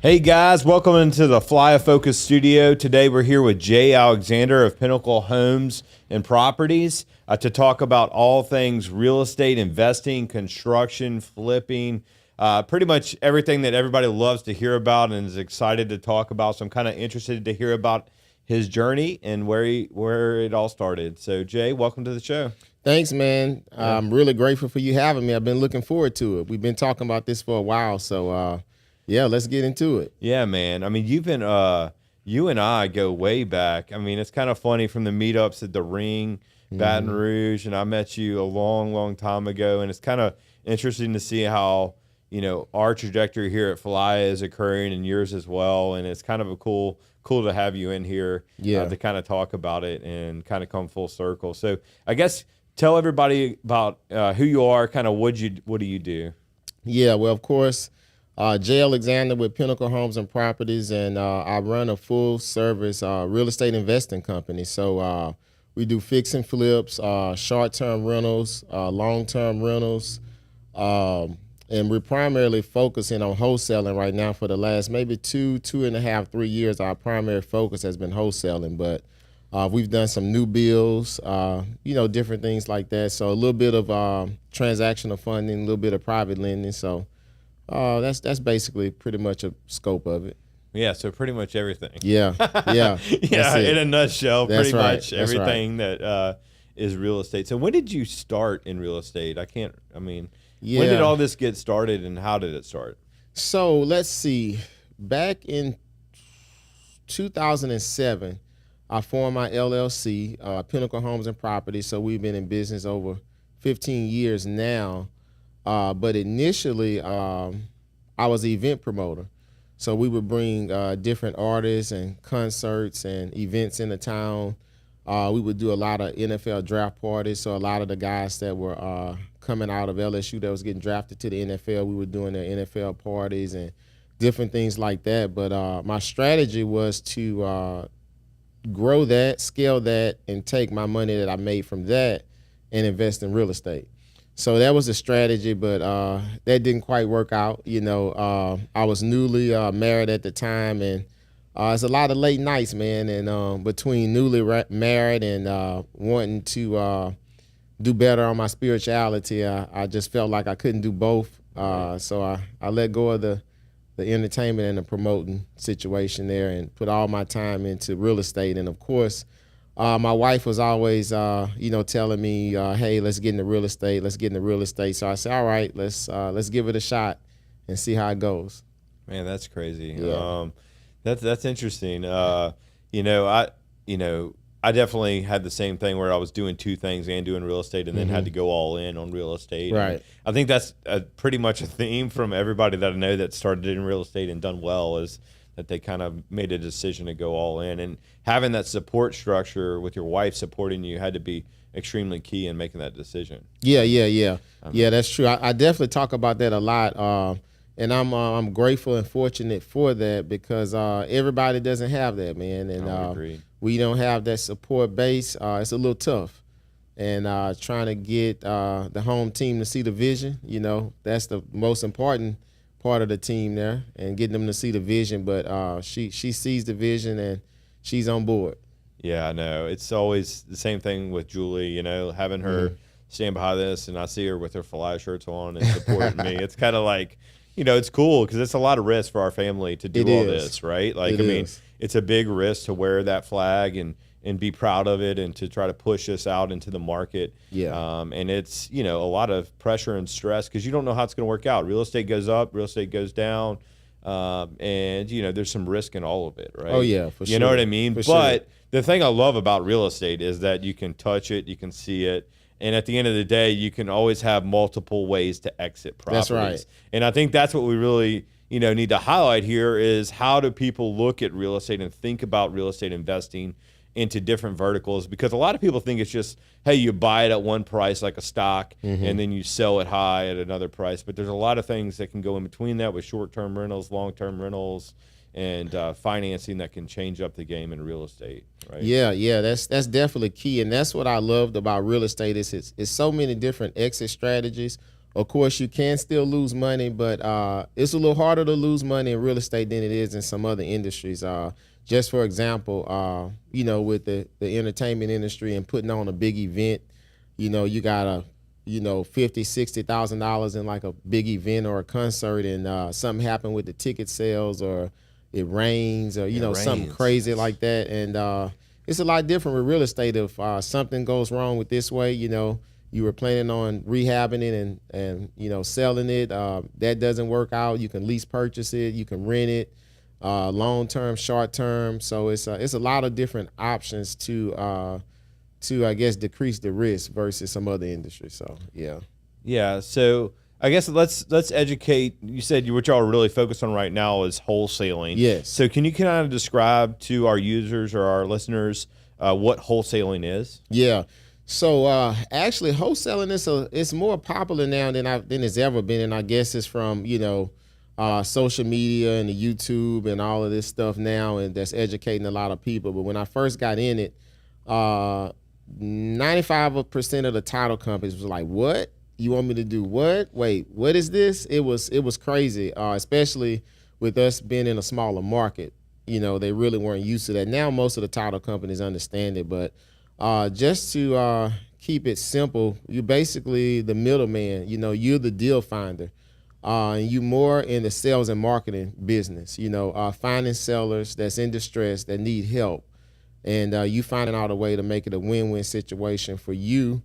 Hey guys, welcome into the Falaya Focus studio. Today we're here with Jay Alexander of Pinnacle Homes and Properties to talk about all things real estate investing, construction, flipping, pretty much everything that everybody loves to hear about and is excited to talk about. So I'm kind of interested to hear about his journey and where it all started. So Jay, welcome to the show. Thanks, man. Yeah. I'm really grateful for you having me. I've been looking forward to it. We've been talking about this for a while, so yeah, let's get into it. Yeah, man. I mean, you've been you and I go way back. I mean, it's kind of funny from the meetups at the Ring, Baton Rouge, and I met you a long, long time ago, and it's kind of interesting to see how, you know, our trajectory here at Falaya is occurring and yours as well, and it's kind of a cool to have you in here to kind of talk about it and kind of come full circle. So I guess tell everybody about who you are, kind of what do you do? Yeah, well, of course, Jay Alexander with Pinnacle Homes and Properties, and I run a full-service real estate investing company. So we do fix and flips, short-term rentals, long-term rentals, and we're primarily focusing on wholesaling right now. For the last maybe 2.5, 3 years, our primary focus has been wholesaling, but we've done some new builds, different things like that. So a little bit of transactional funding, a little bit of private lending. So that's basically pretty much a scope of it. Yeah, so pretty much everything. Yeah. Yeah, in a nutshell, pretty much everything that is real estate. So when did you start in real estate? When did all this get started and how did it start? So let's see. Back in 2007, I formed my LLC, Pinnacle Homes and Properties. So we've been in business over 15 years now. But initially, I was an event promoter. So we would bring different artists and concerts and events into town. We would do a lot of NFL draft parties. So a lot of the guys that were coming out of LSU that was getting drafted to the NFL, we were doing their NFL parties and different things like that. But my strategy was to grow that, scale that, and take my money that I made from that and invest in real estate. So that was a strategy, but that didn't quite work out. I was newly married at the time, and it's a lot of late nights, man. And between newly married and wanting to do better on my spirituality, I just felt like I couldn't do both. So I let go of the entertainment and the promoting situation there and put all my time into real estate. And, of course, my wife was always, telling me, hey, let's get into real estate. Let's get into real estate. So I said, all right, let's give it a shot and see how it goes. Man, that's crazy. Yeah. That's interesting. I definitely had the same thing where I was doing two things and doing real estate and then had to go all in on real estate. Right. And I think that's pretty much a theme from everybody that I know that started in real estate and done well is that they kind of made a decision to go all in. And having that support structure with your wife supporting you had to be extremely key in making that decision. Yeah, that's true. I definitely talk about that a lot. And I'm grateful and fortunate for that because everybody doesn't have that, man. And we don't have that support base. It's a little tough. And trying to get the home team to see the vision, that's the most important part of the team there, and getting them to see the vision. But she sees the vision and she's on board. Yeah, I know. It's always the same thing with Julie, having her stand behind this, and I see her with her Falaya shirts on and supporting me. It's kind of like, it's cool because it's a lot of risk for our family to do all this, right? Like, it's a big risk to wear that flag and be proud of it and to try to push us out into the market. Yeah. And it's, a lot of pressure and stress because you don't know how it's going to work out. Real estate goes up, real estate goes down. And, there's some risk in all of it, right? Oh, yeah, for sure. You know what I mean? But the thing I love about real estate is that you can touch it, you can see it. And at the end of the day, you can always have multiple ways to exit properties. That's right. And I think that's what we really, need to highlight here is how do people look at real estate and think about real estate investing into different verticals, because a lot of people think it's just, hey, you buy it at one price like a stock and then you sell it high at another price. But there's a lot of things that can go in between that with short-term rentals, long-term rentals, and financing that can change up the game in real estate, right? Yeah, that's definitely key, and that's what I loved about real estate is it's so many different exit strategies Of course, you can still lose money, but it's a little harder to lose money in real estate than it is in some other industries. Just for example, with the entertainment industry and putting on a big event, you got a $50,000-$60,000 in like a big event or a concert, and something happened with the ticket sales, or it rains, or something crazy like that, and it's a lot different with real estate. If something goes wrong with this way, you were planning on rehabbing it and selling it, that doesn't work out, you can lease purchase it, you can rent it, long term, short term. So it's a lot of different options to I guess decrease the risk versus some other industries. So yeah. So I guess let's educate. You said what y'all are really focused on right now is wholesaling. Yes. So can you kind of describe to our users or our listeners what wholesaling is? Yeah. So actually, wholesaling it's more popular now than it's ever been, and I guess it's from social media and the YouTube and all of this stuff now, and that's educating a lot of people. But when I first got in it, 95% of the title companies was like, "What? You want me to do what? Wait, what is this?" It was crazy, especially with us being in a smaller market. They really weren't used to that. Now most of the title companies understand it, but just to keep it simple, you're basically the middleman. You're the deal finder. You more in the sales and marketing business. Finding sellers that's in distress that need help, and you finding out a way to make it a win-win situation for you,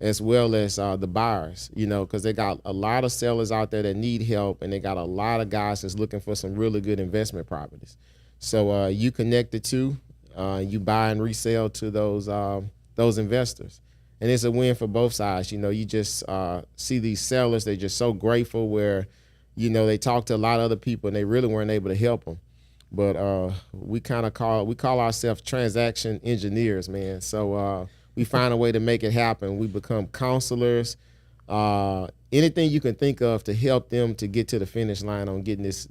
as well as the buyers. Because they got a lot of sellers out there that need help, and they got a lot of guys that's looking for some really good investment properties. So you connect the two. You buy and resell to those investors, and it's a win for both sides. You just see these sellers; they're just so grateful. Where they talk to a lot of other people, and they really weren't able to help them. But we call ourselves transaction engineers, man. So we find a way to make it happen. We become counselors. Anything you can think of to help them to get to the finish line on getting this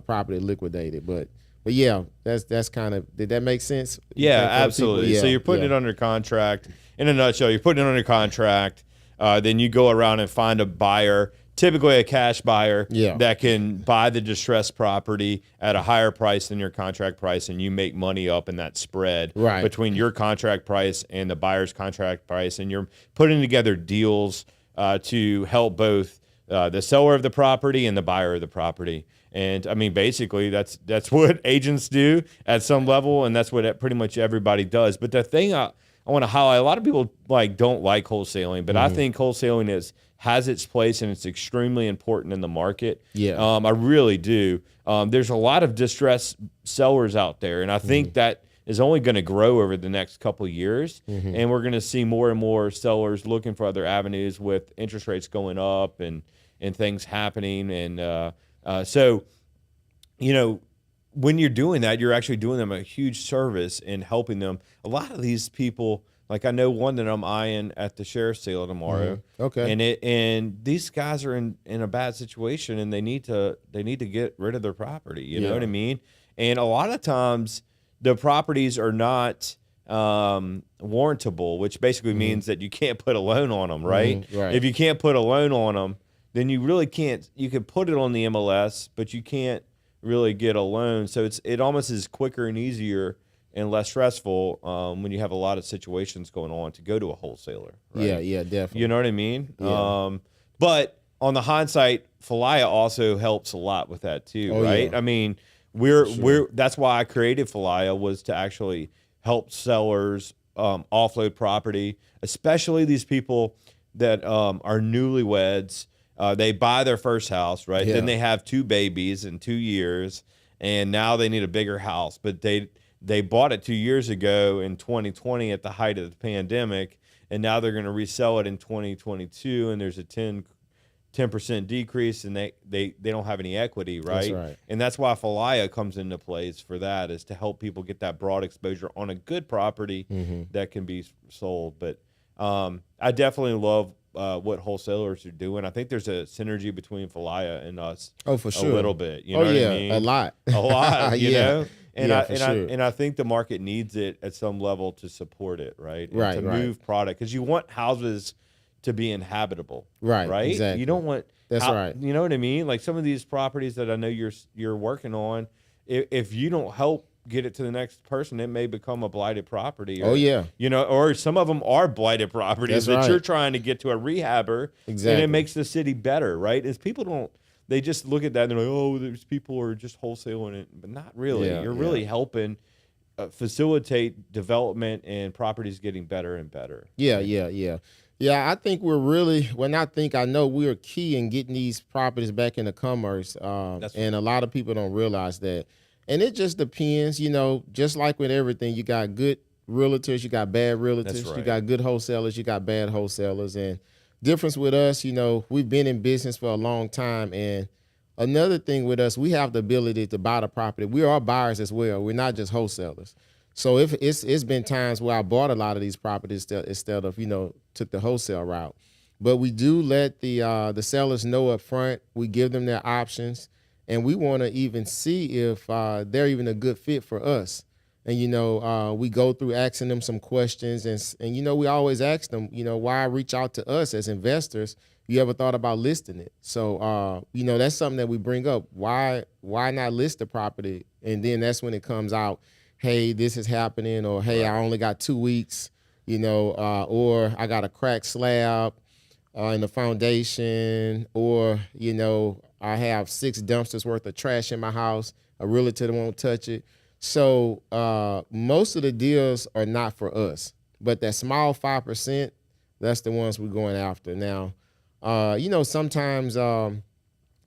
property liquidated. But yeah, that's kind of, did that make sense? Yeah, absolutely. Yeah, so you're putting it under contract. In a nutshell, you're putting it under contract. Then you go around and find a buyer, typically a cash buyer, that can buy the distressed property at a higher price than your contract price, and you make money up in that spread between your contract price and the buyer's contract price. And you're putting together deals to help both the seller of the property and the buyer of the property. And I mean, basically, that's what agents do at some level, and that's what pretty much everybody does. But the thing I want to highlight, a lot of people don't like wholesaling, but I think wholesaling has its place, and it's extremely important in the market. Yeah, I really do. There's a lot of distressed sellers out there, and I think that is only going to grow over the next couple of years, and we're going to see more and more sellers looking for other avenues with interest rates going up and things happening. And so, when you're doing that, you're actually doing them a huge service in helping them. A lot of these people, like I know one that I'm eyeing at the sheriff's sale tomorrow. Okay. And these guys are in a bad situation, and they need to get rid of their property. You know what I mean? And a lot of times the properties are not warrantable, which basically means that you can't put a loan on them, right? Right. If you can't put a loan on them, then you really can't. You can put it on the MLS, but you can't really get a loan. So it almost is quicker and easier and less stressful when you have a lot of situations going on to go to a wholesaler. Right? Yeah, definitely. You know what I mean? Yeah. But on the hindsight, Falaya also helps a lot with that too, right? Yeah. I mean, we're that's why I created Falaya, was to actually help sellers offload property, especially these people that are newlyweds. They buy their first house, right? Yeah. Then they have 2 babies in 2 years, and now they need a bigger house. But they bought it 2 years ago in 2020 at the height of the pandemic, and now they're going to resell it in 2022, and there's a 10% decrease, and they don't have any equity, right? That's right. And that's why Falaya comes into place for that, is to help people get that broad exposure on a good property that can be sold. But I definitely love what wholesalers are doing. I think there's a synergy between Falaya and us. Oh, for sure. A little bit. You know what I mean? A lot. A lot, you know? And sure. I think the market needs it at some level to support it, right? And Right, to move product. Because you want houses to be inhabitable. Right. Right. Exactly. You don't want. That's right. You know what I mean? Like some of these properties that I know you're working on, if you don't help get it to the next person, it may become a blighted property. Or, Oh, yeah. You know, or some of them are blighted properties That's that right. you're trying to get to a rehabber. Exactly. And it makes the city better, right? Is people don't, they just look at that and they're like, oh, there's people are just wholesaling it. But not really. Yeah, You're really helping facilitate development and properties getting better and better. Yeah. I think I know we're key in getting these properties back into commerce. And a lot of people don't realize that. And it just depends, you know, just like with everything, you got good realtors, you got bad realtors, right. You got good wholesalers, you got bad wholesalers. And difference with us, you know, we've been in business for a long time. And another thing with us, we have the ability to buy the property. We are buyers as well. We're not just wholesalers. So if it's been times where I bought a lot of these properties instead of, you know, took the wholesale route. But we do let the sellers know up front. We give them their options. And we want to even see if they're even a good fit for us. And, you know, we go through asking them some questions. And, you know, we always ask them, you know, why reach out to us as investors? You ever thought about listing it? So, you know, that's something that we bring up. Why not list the property? And then that's when it comes out, hey, this is happening, or, hey, I only got 2 weeks, you know, or I got a cracked slab in the foundation, or, you know, I have 6 dumpsters worth of trash in my house. A realtor won't touch it. So most of the deals are not for us, but that small 5%, that's the ones we're going after. Now, you know, sometimes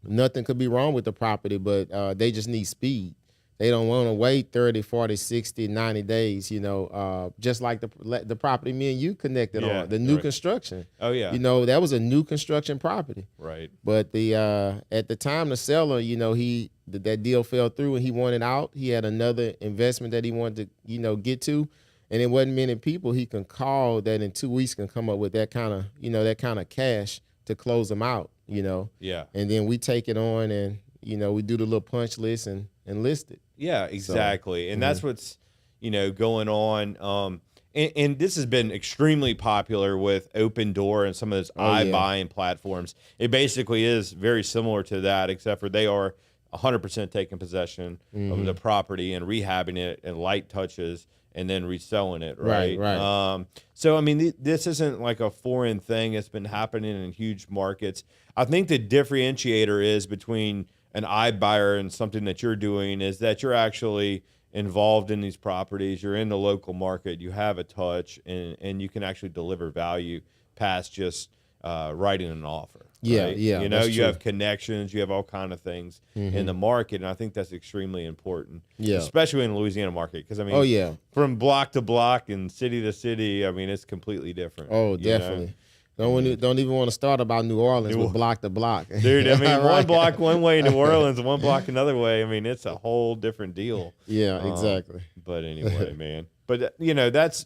nothing could be wrong with the property, but they just need speed. They don't want to wait 30, 40, 60, 90 days, you know, just like the property me and you connected on, the new construction. Oh, yeah. You know, that was a new construction property. Right. But at the time, the seller, you know, that deal fell through and he wanted out. He had another investment that he wanted to, you know, get to. And it wasn't many people he can call that in 2 weeks can come up with that kind of cash to close them out, you know. Yeah. And then we take it on and, you know, we do the little punch list and list it. Yeah, exactly. So, and that's what's, you know, going on. And this has been extremely popular with Open Door and some of those iBuying platforms. It basically is very similar to that, except for they are 100% taking Possession of the property and rehabbing it and light touches and then reselling it, right? Right. So, I mean, this isn't like a foreign thing. It's been happening in huge markets. I think the differentiator is between an iBuyer and something that you're doing is that you're actually involved in these properties. You're in the local market. You have a touch, and you can actually deliver value past just writing an offer. Right? Yeah. You know, you have connections. You have all kind of things in the market, and I think that's extremely important. Yeah. Especially in the Louisiana market, because I mean, from block to block and city to city, I mean, it's completely different. Oh, definitely. Don't even want to start about New Orleans with block to block. Dude, I mean, one block one way in New Orleans and one block another way. I mean, it's a whole different deal. Yeah, exactly. But anyway, man. But, you know, that's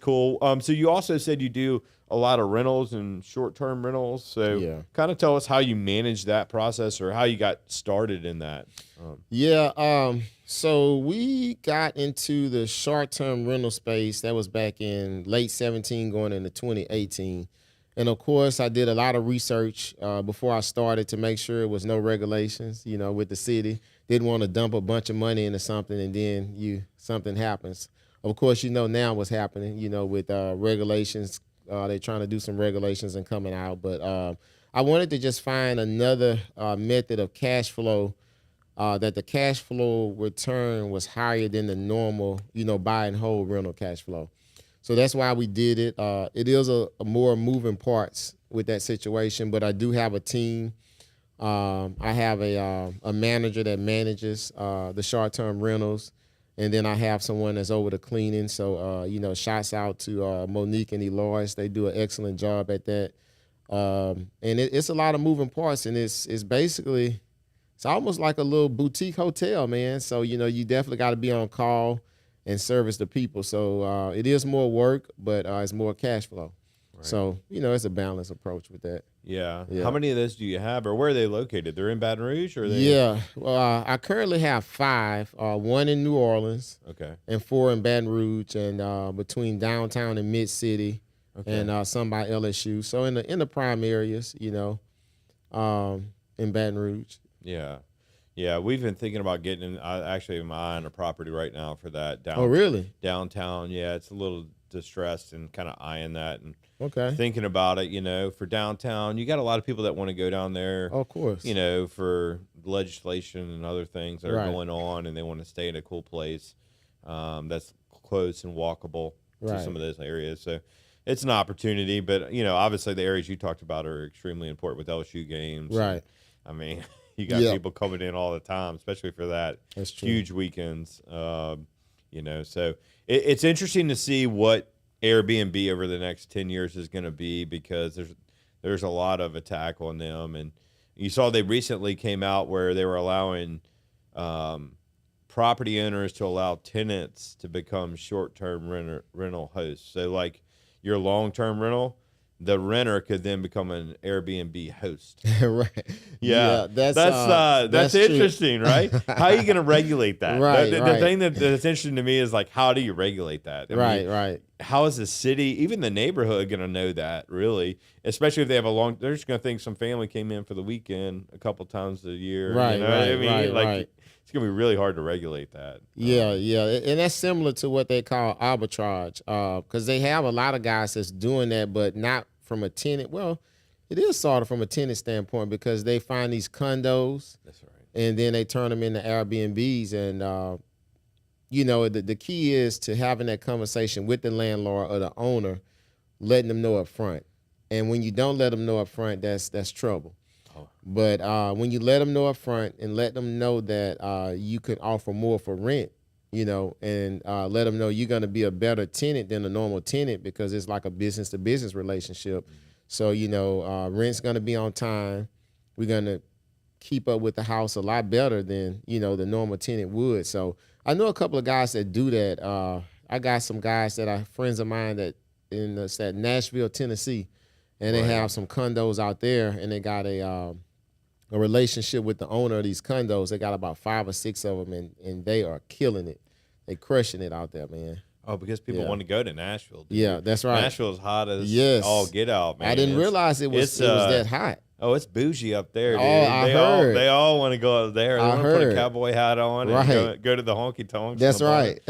cool. So you also said you do a lot of rentals and short-term rentals. So kind of tell us how you manage that process or how you got started in that. So we got into the short-term rental space. That was back in late 17 going into 2018. And, of course, I did a lot of research before I started to make sure it was no regulations, you know, with the city. Didn't want to dump a bunch of money into something and then something happens. Of course, you know now what's happening, you know, with regulations. They're trying to do some regulations and coming out. But I wanted to just find another method of cash flow that the cash flow return was higher than the normal, you know, buy and hold rental cash flow. So that's why we did it. It is a more moving parts with that situation, but I do have a team. I have a manager that manages the short-term rentals, and then I have someone that's over the cleaning. So, you know, shouts out to Monique and Eloise. They do an excellent job at that. And it's a lot of moving parts, and it's basically, it's almost like a little boutique hotel, man. So, you know, you definitely got to be on call and service the people. So it is more work, but it's more cash flow. Right. So, you know, it's a balanced approach with that. Yeah. How many of those do you have, or where are they located? They're in Baton Rouge? Or are they? Yeah. I currently have 5, 1 in New Orleans, okay, and 4 in Baton Rouge, and between downtown and mid-city, and some by LSU. So in the prime areas, in Baton Rouge. Yeah. Yeah, we've been thinking about getting. I actually am eyeing a property right now for that. Oh, really? Downtown. Yeah, it's a little distressed and kind of eyeing that and Okay. thinking about it. For downtown, you got a lot of people that want to go down there. Oh, of course. For legislation and other things that are Right. going on, and they want to stay in a cool place that's close and walkable to Right. some of those areas. So it's an opportunity, but obviously the areas you talked about are extremely important with LSU games. Right. I mean, you got people coming in all the time, especially for that. That's true. Huge weekends. So it's interesting to see what Airbnb over the next 10 years is going to be, because there's a lot of attack on them. And you saw they recently came out where they were allowing property owners to allow tenants to become short-term rental hosts. So like your long-term rental, the renter could then become an Airbnb host. Right. Yeah, that's true. interesting, right? How are you going to regulate that? Right, The right. thing that's interesting to me is like, how do you regulate that? I mean, Right. how is the city, even the neighborhood, going to know that, really? Especially if they have they're just going to think some family came in for the weekend a couple times a year. Right, You know what I right, mean? right, Like, right. it's going to be really hard to regulate that. Yeah, and that's similar to what they call arbitrage, because they have a lot of guys that's doing that, but not from a tenant. Well, it is sort of from a tenant standpoint, because they find these condos, That's right. and then they turn them into Airbnbs, and the key is to having that conversation with the landlord or the owner, letting them know up front. And when you don't let them know up front, that's trouble. Oh. But when you let them know up front and let them know that you can offer more for rent, and let them know you're going to be a better tenant than a normal tenant, because it's like a business-to-business relationship. Mm-hmm. So, rent's going to be on time. We're going to keep up with the house a lot better than, the normal tenant would. So I know a couple of guys that do that. I got some guys that are friends of mine that in that Nashville, Tennessee, and they have some condos out there, and they got a relationship with the owner of these condos. They got about 5 or 6 of them, and they are killing it. They crushing it out there, man. Oh, because people want to go to Nashville. Dude. Yeah, that's right. Nashville is hot as all get out, man. I didn't realize it was that hot. Oh, it's bougie up there, dude. I heard. They all want to go up there. They want to put a cowboy hat on and go to the honky tonks. That's right.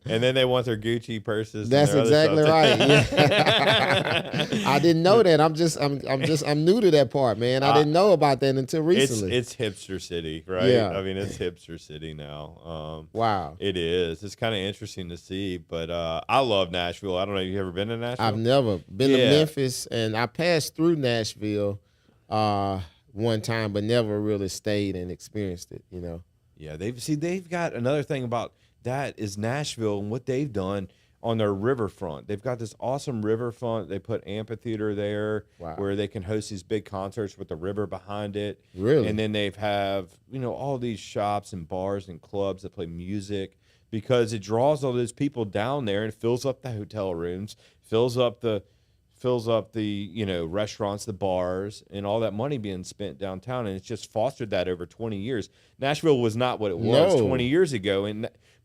And then they want their Gucci purses. That's exactly right. Yeah. I didn't know that. I'm new to that part, man. I didn't know about that until recently. It's hipster city, right? Yeah. I mean, it's hipster city now. Wow. It is. It's kind of interesting to see, but I love Nashville. I don't know. You ever been to Nashville? I've never been to Memphis, and I passed through Nashville one time, but never really stayed and experienced it, Yeah, they've got another thing about that is Nashville and what they've done on their riverfront. They've got this awesome riverfront. They put amphitheater there where they can host these big concerts with the river behind it. Really? And then they have, all these shops and bars and clubs that play music, because it draws all those people down there and fills up the hotel rooms, fills up the restaurants, the bars, and all that money being spent downtown. And it's just fostered that over 20 years. Nashville was not what it was 20 years ago,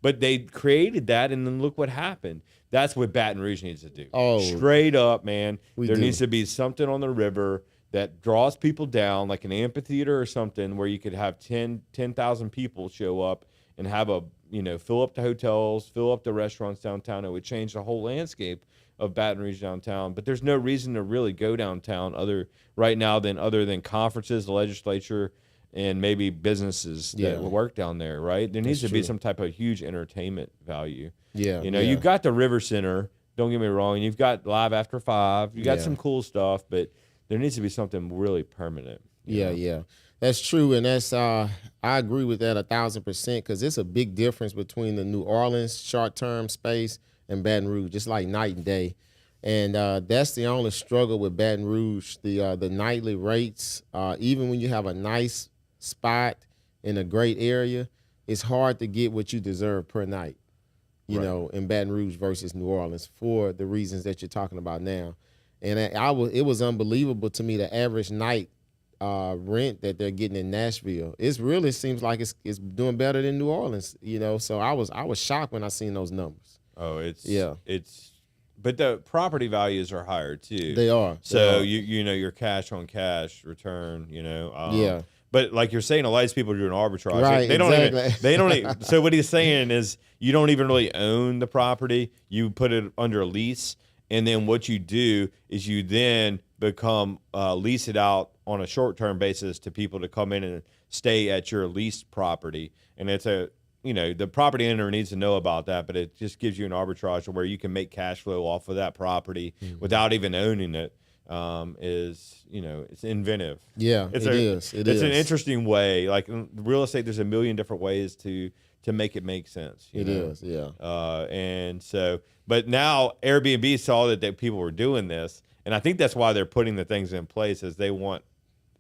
but they created that, and then look what happened. That's what Baton Rouge needs to do. Oh, straight up, man. There needs do. to be something on the river that draws people down, like an amphitheater or something, where you could have 10,000 people show up and have fill up the hotels, fill up the restaurants downtown. It would change the whole landscape of Baton Rouge downtown. But there's no reason to really go downtown other than conferences, the legislature, and maybe businesses that work down there, right? There needs to be some type of huge entertainment value. Yeah. You've got the River Center, don't get me wrong, and you've got Live After 5, you got some cool stuff, but there needs to be something really permanent. Yeah. That's true, and that's I agree with that 1,000%, because it's a big difference between the New Orleans short-term space and Baton Rouge, just like night and day. And that's the only struggle with Baton Rouge, the nightly rates. Even when you have a nice spot in a great area, it's hard to get what you deserve per night, in Baton Rouge versus New Orleans, for the reasons that you're talking about now. And it was unbelievable to me, the average night rent that they're getting in Nashville. It really seems like it's doing better than New Orleans, So I was shocked when I seen those numbers. Oh, it's but the property values are higher too. They are. So you know your cash on cash return. Yeah. But like you're saying, a lot of these people are doing arbitrage. Right, They don't exactly. They don't even. So what he's saying is, you don't even really own the property. You put it under a lease, and then what you do is you then become lease it out on a short-term basis to people to come in and stay at your leased property. And it's the property owner needs to know about that, but it just gives you an arbitrage where you can make cash flow off of that property without even owning it. It's inventive. Yeah, It's an interesting way. Like in real estate, there's a million different ways to make it make sense. It is, yeah. And so, but now Airbnb saw that people were doing this, and I think that's why they're putting the things in place, as they want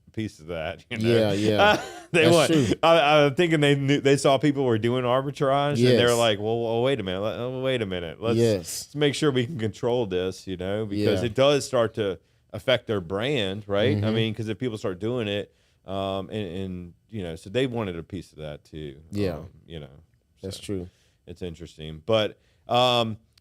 a piece of that. Yeah. That's true. I'm thinking they saw people were doing arbitrage, and they're like, well, wait a minute. Let's make sure we can control this, because it does start to affect their brand, right? I mean, because if people start doing it, so they wanted a piece of that too. Yeah. That's true. It's interesting. But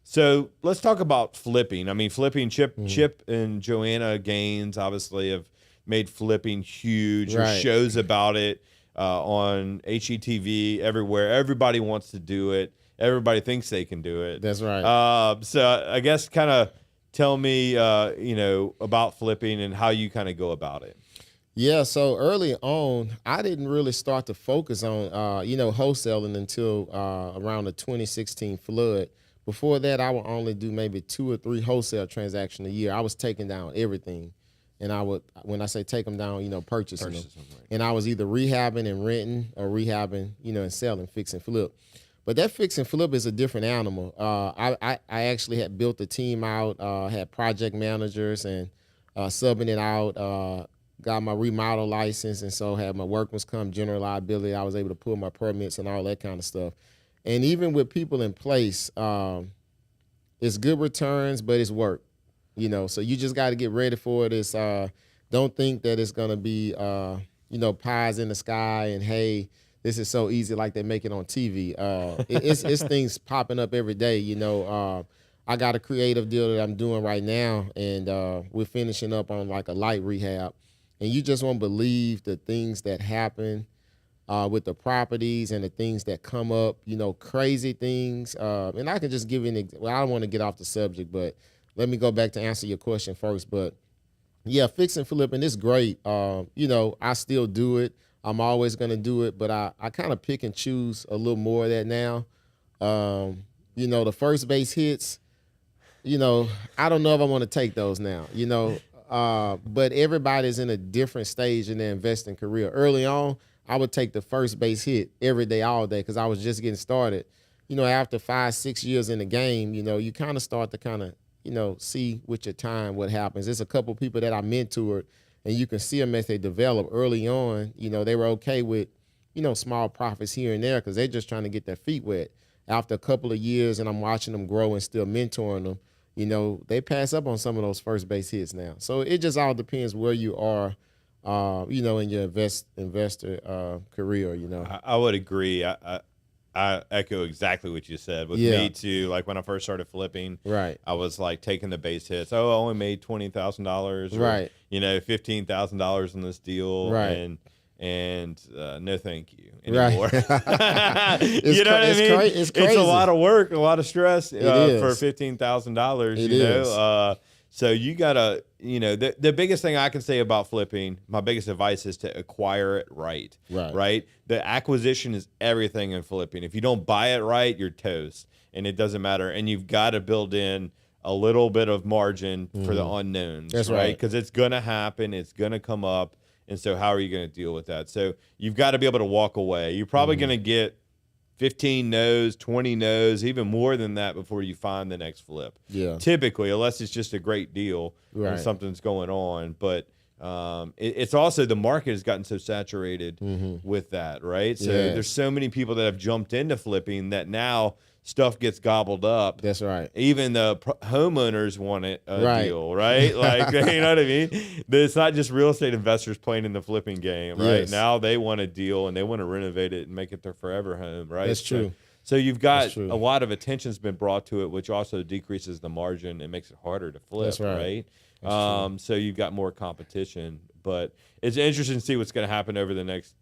so let's talk about flipping. I mean, flipping, Chip and Joanna Gaines obviously have made flipping huge. There's shows about it on HGTV, everywhere. Everybody wants to do it. Everybody thinks they can do it. That's right. So I guess kind of tell me, about flipping and how you kind of go about it. Yeah, so early on, I didn't really start to focus on, wholesaling until around the 2016 flood. Before that, I would only do maybe 2 or 3 wholesale transactions a year. I was taking down everything. And I would, when I say take them down, purchasing them. Right. And I was either rehabbing and renting or rehabbing, and selling, fix and flip. But that fix and flip is a different animal. I actually had built a team out, had project managers and subbing it out, got my remodel license, and so had my workman's comp, general liability. I was able to pull my permits and all that kind of stuff. And even with people in place, it's good returns, but it's work. So you just got to get ready for it. It's don't think that it's gonna be pies in the sky and hey, this is so easy like they make it on TV. It's things popping up every day. I got a creative deal that I'm doing right now, and we're finishing up on like a light rehab. And you just won't believe the things that happen with the properties and the things that come up, crazy things. And I can just give you an example. Well, I don't want to get off the subject, but let me go back to answer your question first. But yeah, fix and flipping is great. I still do it. I'm always going to do it, but I kind of pick and choose a little more of that now. The first base hits, I don't know if I want to take those now, but everybody's in a different stage in their investing career. Early on, I would take the first base hit every day, all day, because I was just getting started. After 5-6 years in the game, you kind of start to see with your time what happens. There's a couple people that I mentored, and you can see them as they develop early on. They were okay with, small profits here and there because they're just trying to get their feet wet. After a couple of years, and I'm watching them grow and still mentoring them, they pass up on some of those first base hits now. So it just all depends where you are, in your investor career. I would agree. I echo exactly what you said. With me too, like when I first started flipping, right, I was like taking the base hits. Oh, I only made $20,000, right? $15,000 in this deal, right? And no, thank you anymore. Right. What I mean? It's crazy. It's a lot of work, a lot of stress for $15,000. So you gotta, the biggest thing I can say about flipping, my biggest advice is to acquire it right. Right. The acquisition is everything in flipping. If you don't buy it right, you're toast, and it doesn't matter. And you've got to build in a little bit of margin for the unknowns. That's right. Because it's gonna happen. It's gonna come up. And so how are you going to deal with that? So you've got to be able to walk away. You're probably going to get 15 no's, 20 no's, even more than that before you find the next flip. Yeah. Typically, unless it's just a great deal and something's going on. But it's also the market has gotten so saturated with that, right? So there's so many people that have jumped into flipping that now stuff gets gobbled up. That's right. Even the homeowners want a deal, right? Like, you know what I mean? It's not just real estate investors playing in the flipping game, right? Yes. Now they want a deal and they want to renovate it and make it their forever home, right? That's true. So you've got a lot of attention's been brought to it, which also decreases the margin and makes it harder to flip. That's right. So you've got more competition, but it's interesting to see what's going to happen over the next,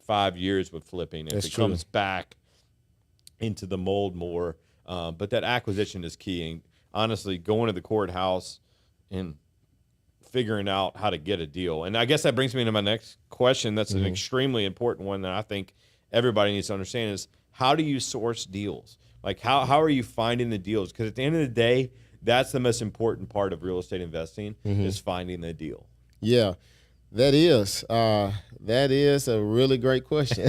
5 years with flipping if it comes back into the mold more. But that acquisition is key. And honestly, going to the courthouse and figuring out how to get a deal. And I guess that brings me to my next question. That's an extremely important one that I think everybody needs to understand is how do you source deals? Like how are you finding the deals? Because at the end of the day, that's the most important part of real estate investing is finding the deal. Yeah, that is a really great question.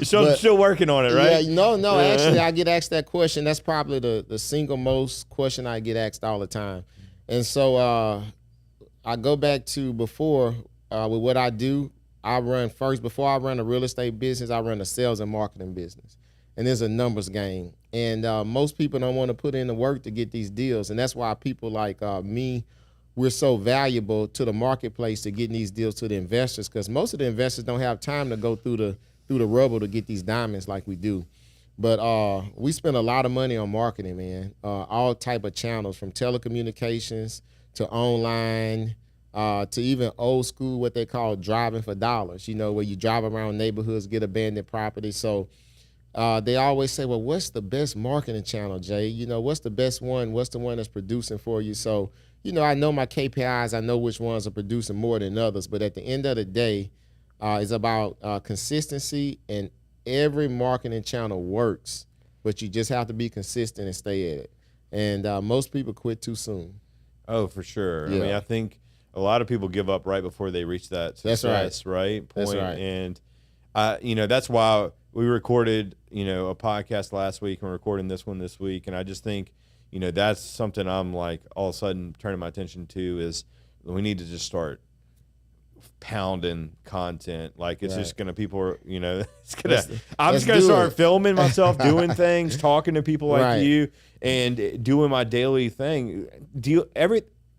So I'm still working on it, right? Yeah, no. Actually, I get asked that question. That's probably the single most question I get asked all the time. And so I go back to before with what I do. Before I run a real estate business, I run a sales and marketing business. And it's a numbers game. And most people don't want to put in the work to get these deals. And that's why people like me, we're so valuable to the marketplace to getting these deals to the investors, because most of the investors don't have time to go through the rubble to get these diamonds like we do. But we spend a lot of money on marketing, man. All type of channels, from telecommunications to online, to even old school, what they call driving for dollars, where you drive around neighborhoods, get abandoned property. So they always say, well, what's the best marketing channel, Jay? What's the best one? What's the one that's producing for you? So, I know my KPIs. I know which ones are producing more than others. But at the end of the day, it's about consistency, and every marketing channel works, but you just have to be consistent and stay at it. And most people quit too soon. Oh, for sure. Yeah. I mean, I think a lot of people give up right before they reach that success, right? Point. That's right. And, that's why we recorded, a podcast last week, and we're recording this one this week. And I just think, that's something I'm like all of a sudden turning my attention to is we need to just start pounding content. Like it's just going to, people are, it's going to, I'm just going to start filming myself doing things, talking to people like you, and doing my daily thing.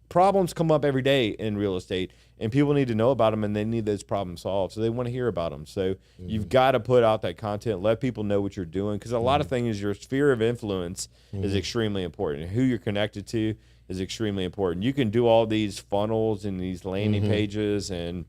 Problems come up every day in real estate, and people need to know about them, and they need those problems solved. So they want to hear about them. So you've got to put out that content, let people know what you're doing, because a lot of things, your sphere of influence is extremely important. Who you're connected to is extremely important. You can do all these funnels and these landing pages and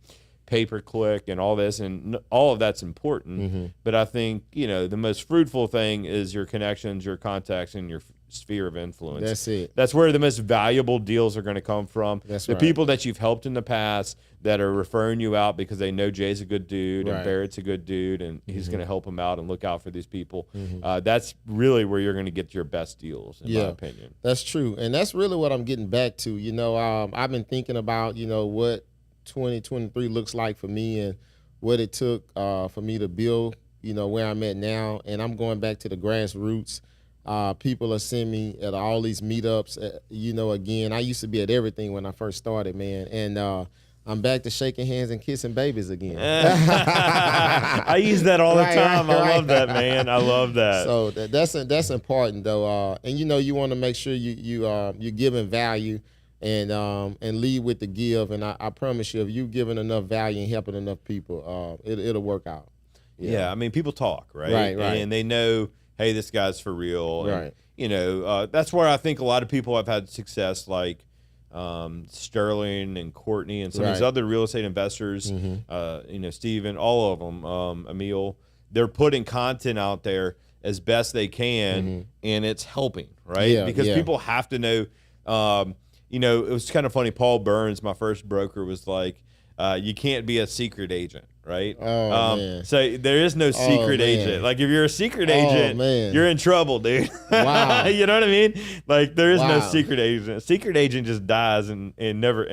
pay-per-click and all this, and all of that's important. But I think, the most fruitful thing is your connections, your contacts, and your sphere of influence. That's it. That's where the most valuable deals are going to come from. That's the right. people that you've helped in the past that are referring you out because they know Jay's a good dude and Barrett's a good dude, and he's going to help them out and look out for these people. That's really where you're going to get your best deals, in my opinion. That's true. And that's really what I'm getting back to. I've been thinking about, what 2023 looks like for me and what it took for me to build, where I'm at now. And I'm going back to the grassroots. People are seeing me at all these meetups. Again, I used to be at everything when I first started, man. And I'm back to shaking hands and kissing babies again. I use that all the time. I love that, man. I love that. So that's important, though. And you want to make sure you're giving value and lead with the give. And I promise you, if you're giving enough value and helping enough people, it'll work out. Yeah, I mean, people talk, right? Right. And they know, hey, this guy's for real. Right. And, that's where I think a lot of people have had success, like Sterling and Courtney and some of these other real estate investors, Steven, all of them, Emil. They're putting content out there as best they can, and it's helping, right? Yeah, because people have to know. It was kind of funny. Paul Burns, my first broker, was like, you can't be a secret agent, right? Oh, man. So there is no secret agent. Like if you're a secret agent, you're in trouble, dude. Wow. You know what I mean? Like there is no secret agent. A secret agent just dies and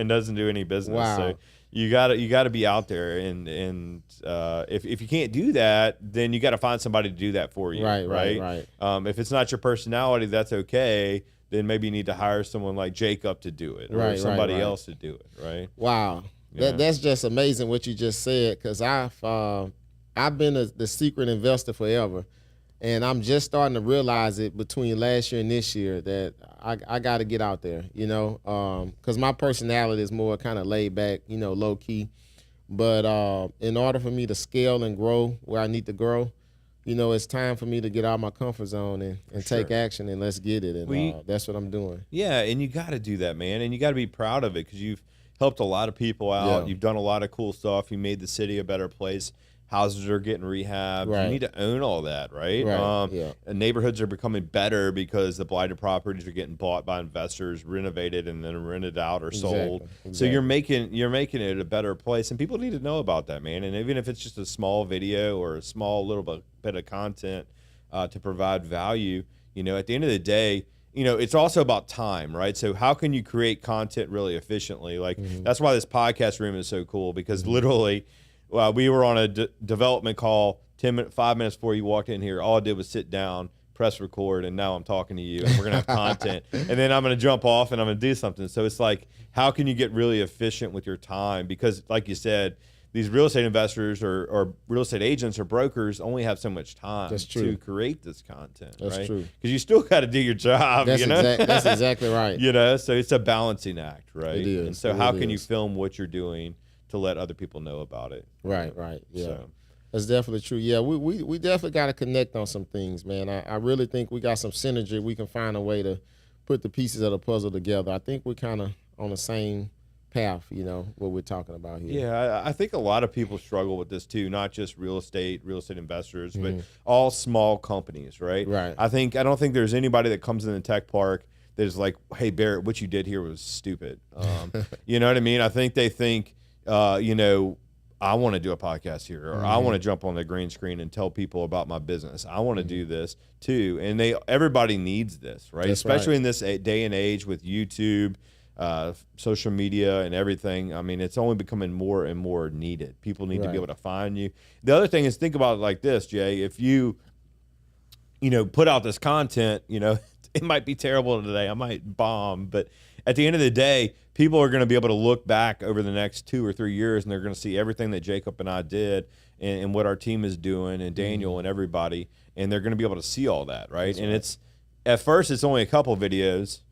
doesn't do any business. Wow. So you gotta be out there, and if you can't do that, then you got to find somebody to do that for you. Right. If it's not your personality, that's okay. Then maybe you need to hire someone like Jacob to do it, or somebody else to do it. Right. Wow. That's just amazing what you just said, because I've been the secret investor forever, and I'm just starting to realize it between last year and this year that I got to get out there, because my personality is more kind of laid back, low key. But in order for me to scale and grow where I need to grow, it's time for me to get out of my comfort zone and take action, and let's get it. And that's what I'm doing. Yeah, and you got to do that, man. And you got to be proud of it because you've helped a lot of people out. Yeah. You've done a lot of cool stuff. You made the city a better place. Houses are getting rehabbed. Right. You need to own all that, right? And neighborhoods are becoming better because the blighted properties are getting bought by investors, renovated, and then rented out or sold. Exactly. So you're making it a better place, and people need to know about that, man. And even if it's just a small video or a small little bit of content to provide value, at the end of the day, it's also about time, right? So how can you create content really efficiently? Like that's why this podcast room is so cool because literally. Well, we were on a development call 5 minutes before you walked in here. All I did was sit down, press record, and now I'm talking to you, and we're going to have content. And then I'm going to jump off, and I'm going to do something. So it's like, how can you get really efficient with your time? Because like you said, these real estate investors or real estate agents or brokers only have so much time to create this content, right? That's true. Because you still got to do your job, That's exactly right. So it's a balancing act, right? It is. And so how can you film what you're doing to let other people know about it? Right. Yeah. So. That's definitely true. Yeah, we definitely got to connect on some things, man. I really think we got some synergy. We can find a way to put the pieces of the puzzle together. I think we're kind of on the same path, what we're talking about here. Yeah, I think a lot of people struggle with this too, not just real estate investors, but all small companies, right? Right. I don't think there's anybody that comes in the tech park that is like, hey, Barrett, what you did here was stupid. You know what I mean? I think they think, I want to do a podcast here, or I want to jump on the green screen and tell people about my business. I want to do this too. And everybody needs this, right? That's especially in this day and age with YouTube, social media and everything. I mean, it's only becoming more and more needed. People need to be able to find you. The other thing is, think about it like this, Jay. If you, put out this content, it might be terrible today. I might bomb, but at the end of the day, people are going to be able to look back over the next 2 or 3 years, and they're going to see everything that Jacob and I did and what our team is doing, and Daniel and everybody, and they're going to be able to see all that, right? That's it's at first it's only a couple videos.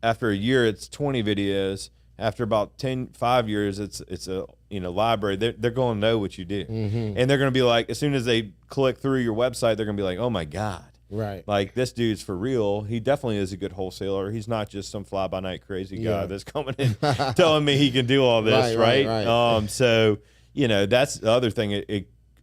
After a year, it's 20 videos. After about 5 years, it's a library. They're going to know what you do, and they're going to be like, as soon as they click through your website, they're going to be like, oh my God. Right. Like, this dude's for real. He definitely is a good wholesaler. He's not just some fly-by-night crazy guy that's coming in telling me he can do all this, right? So, that's the other thing.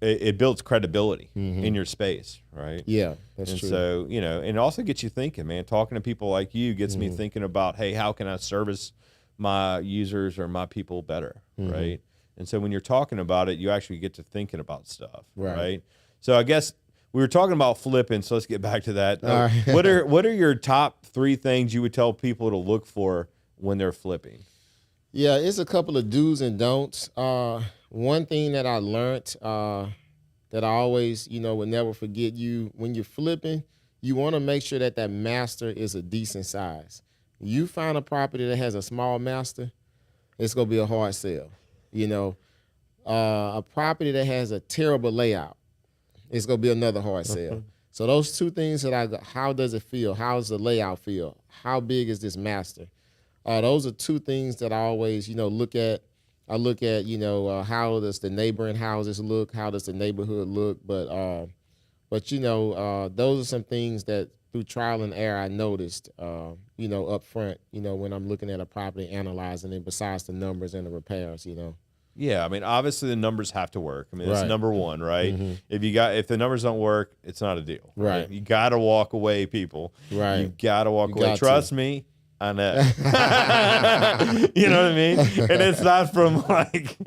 It builds credibility in your space, right? Yeah, that's true. So, and it also gets you thinking, man. Talking to people like you gets me thinking about, hey, how can I service my users or my people better, right? And so when you're talking about it, you actually get to thinking about stuff, right? So I guess we were talking about flipping, so let's get back to that. Right. What are your top 3 things you would tell people to look for when they're flipping? Yeah, it's a couple of do's and don'ts. One thing that I learned that I always, will never forget, when you're flipping, you want to make sure that master is a decent size. You find a property that has a small master, it's going to be a hard sell. A property that has a terrible layout, it's going to be another hard sell. So those 2 things how does it feel? How does the layout feel? How big is this master? Those are 2 things that I always, look at. I look at, how does the neighboring houses look? How does the neighborhood look? But those are some things that through trial and error I noticed, up front, when I'm looking at a property, analyzing it, besides the numbers and the repairs, Yeah, I mean, obviously the numbers have to work. I mean, that's number one, right? If the numbers don't work, it's not a deal. Right. You got to walk away, people. Right. You got to walk away. Trust me, I know. You know what I mean? And it's not from like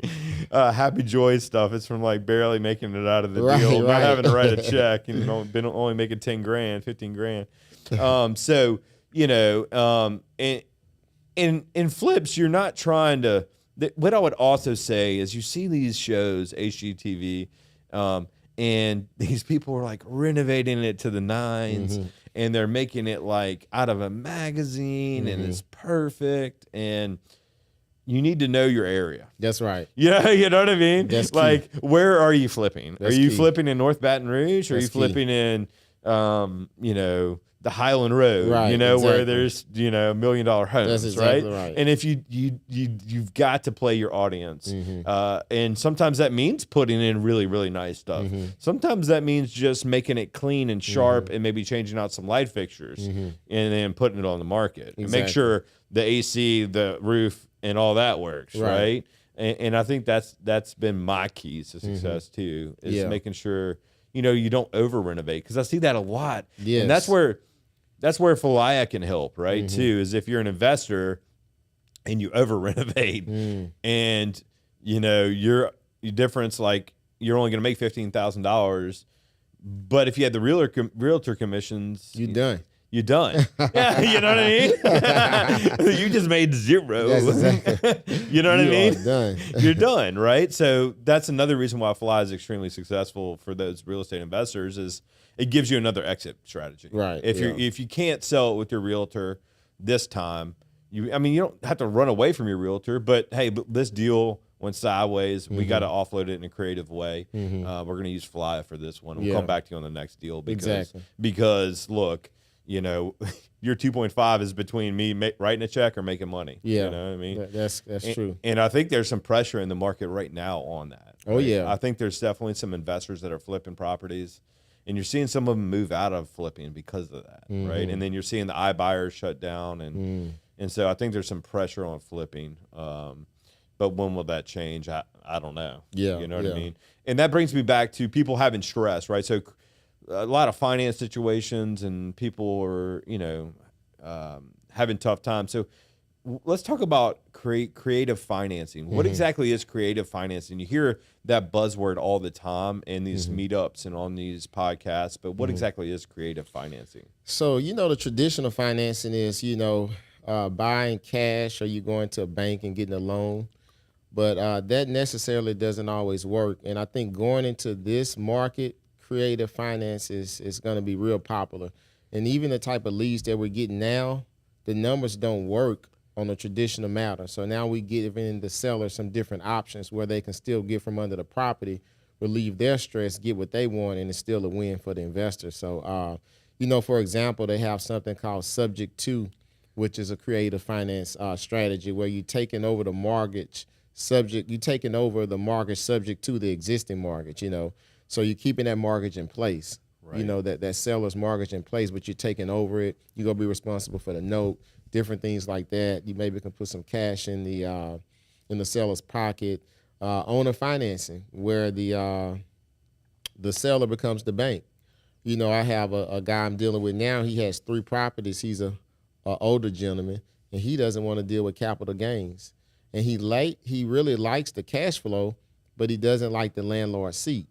happy joy stuff. It's from like barely making it out of the deal, not having to write a check, and only making 10 grand, 15 grand. So in flips, you're not trying to. What I would also say is, you see these shows, HGTV, and these people are like renovating it to the nines, and they're making it like out of a magazine, and it's perfect. And you need to know your area. That's right. Yeah, you know what I mean? That's like, key. Where are you flipping? That's are you key. Flipping in North Baton Rouge? Or are you That's flipping in, the Highland Road, Right, where exactly. there's, $1 million homes, That's exactly right. And if you've got to play your audience. And sometimes that means putting in really, really nice stuff. Sometimes that means just making it clean and sharp and maybe changing out some light fixtures and then putting it on the market. And make sure the AC, the roof, and all that works, right? And I think that's been my keys to success too, is making sure, you don't over renovate, because I see that a lot. Yes. And that's where Falaya can help, right? Too, is if you're an investor and you over renovate and your difference, like you're only going to make $15,000, but if you had the realtor commissions, You done. you're done. Yeah, you know what I mean? You just made zero. That's exactly. You know what I mean? Are done. You're done, right? So that's another reason why Falaya is extremely successful for those real estate investors, is it gives you another exit strategy. Right. If you can't sell it with your realtor this time, you don't have to run away from your realtor, but hey, this deal went sideways. We got to offload it in a creative way. We're going to use Falaya for this one. We'll come back to you on the next deal because look, your 2.5 is between me writing a check or making money. Yeah. You know what I mean? That's true. And I think there's some pressure in the market right now on that. Oh, right? yeah. I think there's definitely some investors that are flipping properties, and you're seeing some of them move out of flipping because of that, right? And then you're seeing the iBuyers shut down, and so I think there's some pressure on flipping. But when will that change? I don't know. Yeah. You know what I mean? And that brings me back to people having stress, right? So a lot of finance situations, and people are, having tough times. So let's talk about creative financing. What exactly is creative financing? You hear that buzzword all the time in these meetups and on these podcasts, but what exactly is creative financing? So, the traditional financing is, buying cash, or you going to a bank and getting a loan. But that necessarily doesn't always work. And I think going into this market, creative finance is going to be real popular. And even the type of leads that we're getting now, the numbers don't work on a traditional matter. So now we giving the seller some different options where they can still get from under the property, relieve their stress, get what they want, and it's still a win for the investor. So, for example, they have something called subject to, which is a creative finance strategy where you're taking over the mortgage subject to the existing mortgage, So you're keeping that mortgage in place, right. That seller's mortgage in place, but you're taking over it. You're going to be responsible for the note, different things like that. You maybe can put some cash in the seller's pocket. Owner financing, where the seller becomes the bank. I have a guy I'm dealing with now. He has 3 properties. He's a older gentleman, and he doesn't want to deal with capital gains. And he really likes the cash flow, but he doesn't like the landlord seat.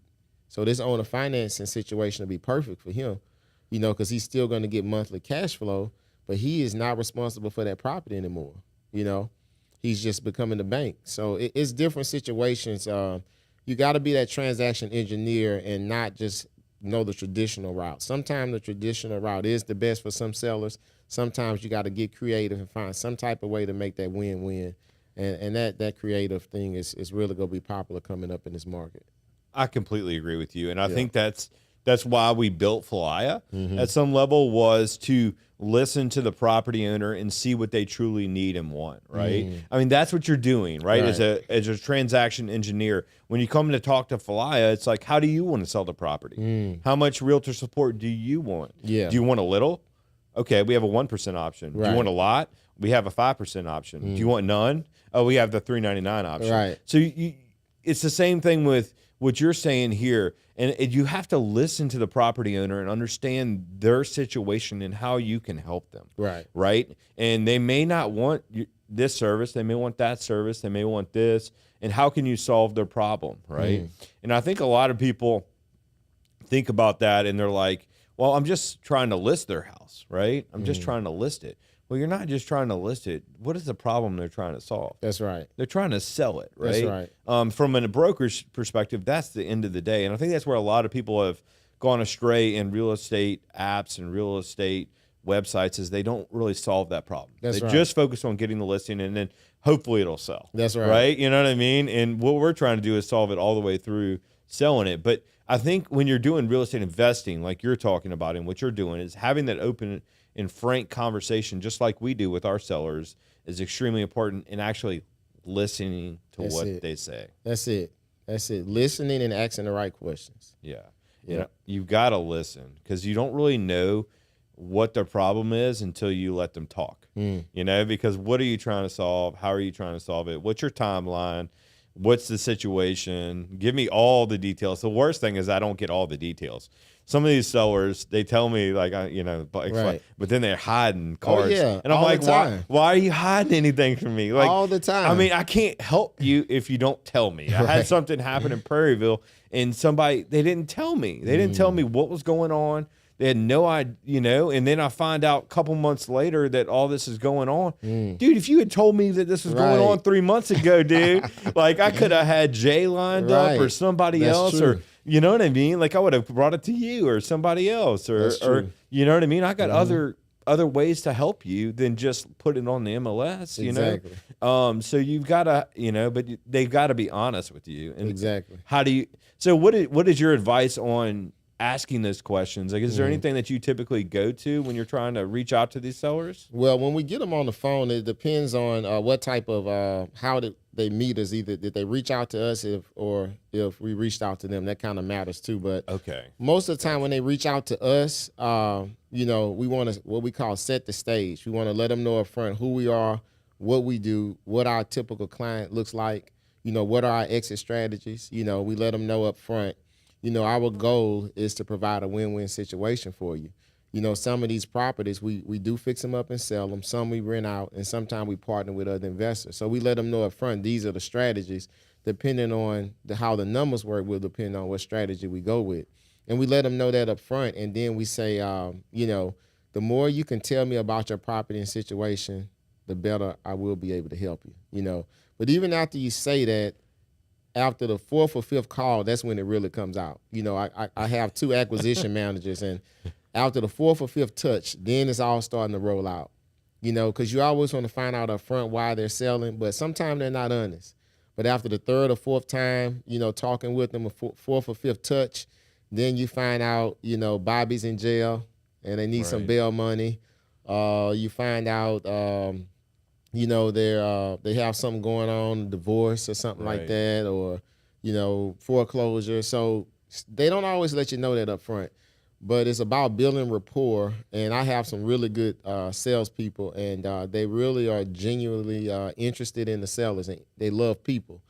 So this owner financing situation will be perfect for him, because he's still going to get monthly cash flow, but he is not responsible for that property anymore. He's just becoming the bank. So it's different situations. You got to be that transaction engineer and not just know the traditional route. Sometimes the traditional route is the best for some sellers. Sometimes you got to get creative and find some type of way to make that win-win. And that creative thing is really going to be popular coming up in this market. I completely agree with you. And I think that's why we built Falaya at some level, was to listen to the property owner and see what they truly need and want, right? I mean, that's what you're doing, right? As a transaction engineer. When you come to talk to Falaya, it's like, how do you want to sell the property? How much realtor support do you want? Yeah. Do you want a little? Okay, we have a 1% option. Right. Do you want a lot? We have a 5% option. Do you want none? Oh, we have the $3.99 option. Right. So it's the same thing with what you're saying here. And you have to listen to the property owner and understand their situation and how you can help them. Right. Right. And they may not want this service. They may want that service. They may want this. And how can you solve their problem? Right. And I think a lot of people think about that and they're like, well, I'm just trying to list their house. Right. I'm just trying to list it. Well, you're not just trying to list it. What is the problem they're trying to solve? That's right. They're trying to sell it, right? That's right. From a broker's perspective, that's the end of the day. And I think that's where a lot of people have gone astray in real estate apps and real estate websites, is they don't really solve that problem. They just focus on getting the listing, and then hopefully it'll sell. That's right. Right? You know what I mean? And what we're trying to do is solve it all the way through, selling it. But I think when you're doing real estate investing, like you're talking about and what you're doing, is having that open and frank conversation, just like we do with our sellers, is extremely important, and actually listening to what they say. That's it. Listening and asking the right questions. Yeah. You know, you've got to listen, because you don't really know what their problem is until you let them talk. You know, because what are you trying to solve? How are you trying to solve it? What's your timeline? What's the situation? Give me all the details. The worst thing is I don't get all the details. Some of these sellers, they tell me like, but then they're hiding cards. And I'm like, why are you hiding anything from me? Like all the time. I mean, I can't help you if you don't tell me. I had something happen in Prairieville, and they didn't tell me. They didn't tell me what was going on. They had no idea, you know, and then I find out a couple months later that all this is going on. Dude, if you had told me that this was going on 3 months ago, dude, like I could have had Jay lined up or somebody else, true. or you know what I mean? Like I would have brought it to you or somebody else, or you know what I mean? I got other ways to help you than just put it on the MLS, you know? So you've got to, you know, but they've got to be honest with you. And how do you, so what is your advice on asking those questions? Like, is there anything that you typically go to when you're trying to reach out to these sellers? Well, when we get them on the phone, it depends on what type of how did they meet us. Either did they reach out to us, if we reached out to them. That kind of matters too. But most of the time when they reach out to us, you know, we want to what we call set the stage. We want to let them know up front who we are, what we do, what our typical client looks like. You know, what are our exit strategies. You know, we let them know up front. You know, our goal is to provide a win-win situation for you. You know, some of these properties, we do fix them up and sell them. Some we rent out, and sometimes we partner with other investors. So we let them know up front, these are the strategies. Depending on how the numbers work will depend on what strategy we go with. And we let them know that up front, and then we say, you know, the more you can tell me about your property and situation, the better I will be able to help you, you know. But even after you say that, after the fourth or fifth call, that's when it really comes out. You know, I have 2 acquisition managers, and after the fourth or fifth touch, then it's all starting to roll out. You know, because you always want to find out up front why they're selling, but sometimes they're not honest. But after the third or fourth time, you know, talking with them, a fourth or fifth touch, then you find out, you know, Bobby's in jail and they need some bail money. You find out, you know, they have something going on, divorce or something like that, or, you know, foreclosure. So they don't always let you know that up front, but it's about building rapport. And I have some really good salespeople, and they really are genuinely interested in the sellers, and they love people.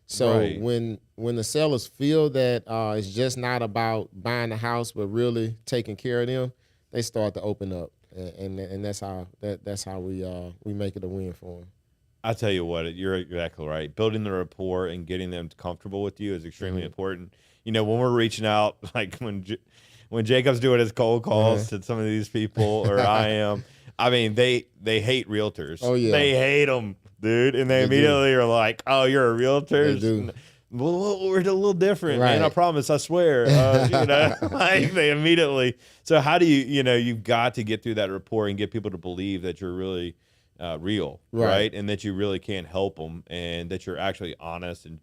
So when the sellers feel that it's just not about buying the house, but really taking care of them, they start to open up. And that's how we make it a win for them. I tell you what, you're exactly right. Building the rapport and getting them comfortable with you is extremely important. You know, when we're reaching out, like when Jacob's doing his cold calls to some of these people, or I am, I mean, they hate realtors. Oh yeah, they hate them, dude, and they immediately are like, "Oh, you're a realtor." They do. Well, we're a little different, man. I promise, I swear. You know, like they immediately. So how do you know, you've got to get through that rapport and get people to believe that you're really real, right? And that you really can help them, and that you're actually honest and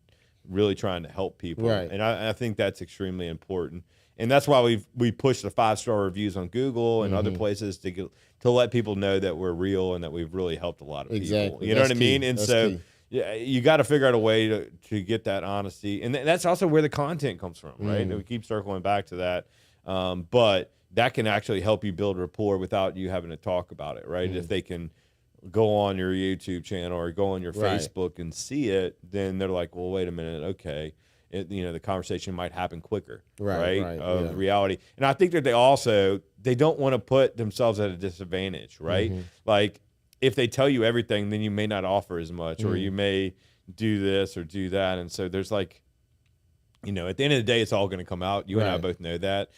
really trying to help people. And I think that's extremely important. And that's why we push the 5-star reviews on Google and other places to let people know that we're real and that we've really helped a lot of people. You know what I mean? And so yeah, you got to figure out a way to get that honesty. And that's also where the content comes from, right? And we keep circling back to that. But that can actually help you build rapport without you having to talk about it, right? If they can go on your YouTube channel or go on your Facebook and see it, then they're like, well, wait a minute, okay. You know, the conversation might happen quicker, right? Of reality. And I think that they don't want to put themselves at a disadvantage, right? Like, if they tell you everything, then you may not offer as much, or you may do this or do that. And so there's like, you know, at the end of the day, it's all going to come out. You and I both know that.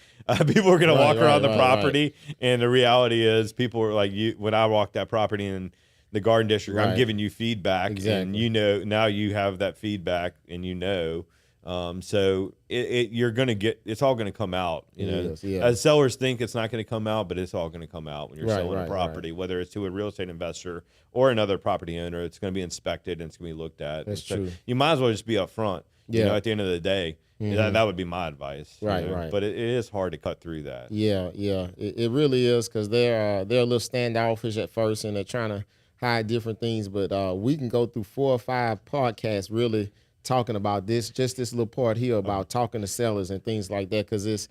People are going to walk around the property, and the reality is people are like, when I walk that property in the Garden District, I'm giving you feedback, and you know, now you have that feedback, and you know, So you're going to get, it's all going to come out, you know, yeah. as sellers think it's not going to come out, but it's all going to come out when you're selling a property, right. whether it's to a real estate investor or another property owner. It's going to be inspected and it's going to be looked at. That's true. You might as well just be upfront, you know, at the end of the day. That would be my advice. Right, you know? right. But it is hard to cut through that. Yeah. It really is, because they're a little standoffish at first and they're trying to hide different things. But we can go through 4 or 5 podcasts really talking about this little part here about talking to sellers and things like that, because it's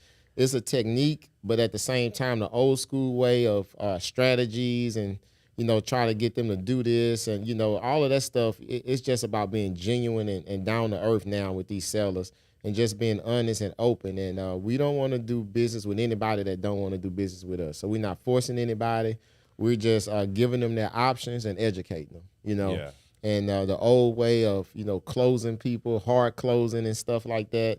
a technique, but at the same time, the old school way of strategies and, you know, try to get them to do this and, you know, all of that stuff. It's just about being genuine and down to earth now with these sellers and just being honest and open. And we don't want to do business with anybody that don't want to do business with us. So we're not forcing anybody. We're just giving them their options and educating them, you know. Yeah. And the old way of, you know, closing people, hard closing and stuff like that,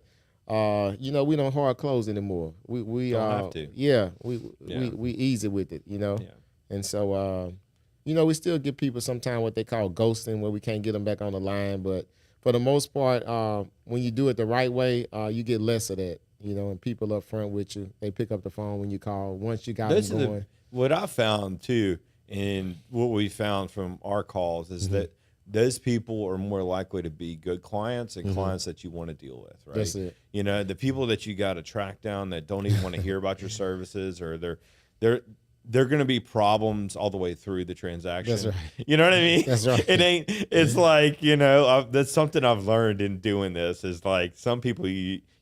you know, we don't hard close anymore. We don't have to. Yeah, we easy with it, you know. Yeah. And so, you know, we still give people sometimes what they call ghosting, where we can't get them back on the line. But for the most part, when you do it the right way, you get less of that, you know, and people up front with you. They pick up the phone when you call. Once you got them going. What I found, too, and what we found from our calls is that those people are more likely to be good clients and clients that you want to deal with, right? That's it. You know, the people that you got to track down that don't even want to hear about your services, or they're going to be problems all the way through the transaction. That's right. You know what I mean? That's right. It's like, you know, that's something I've learned in doing this is like some people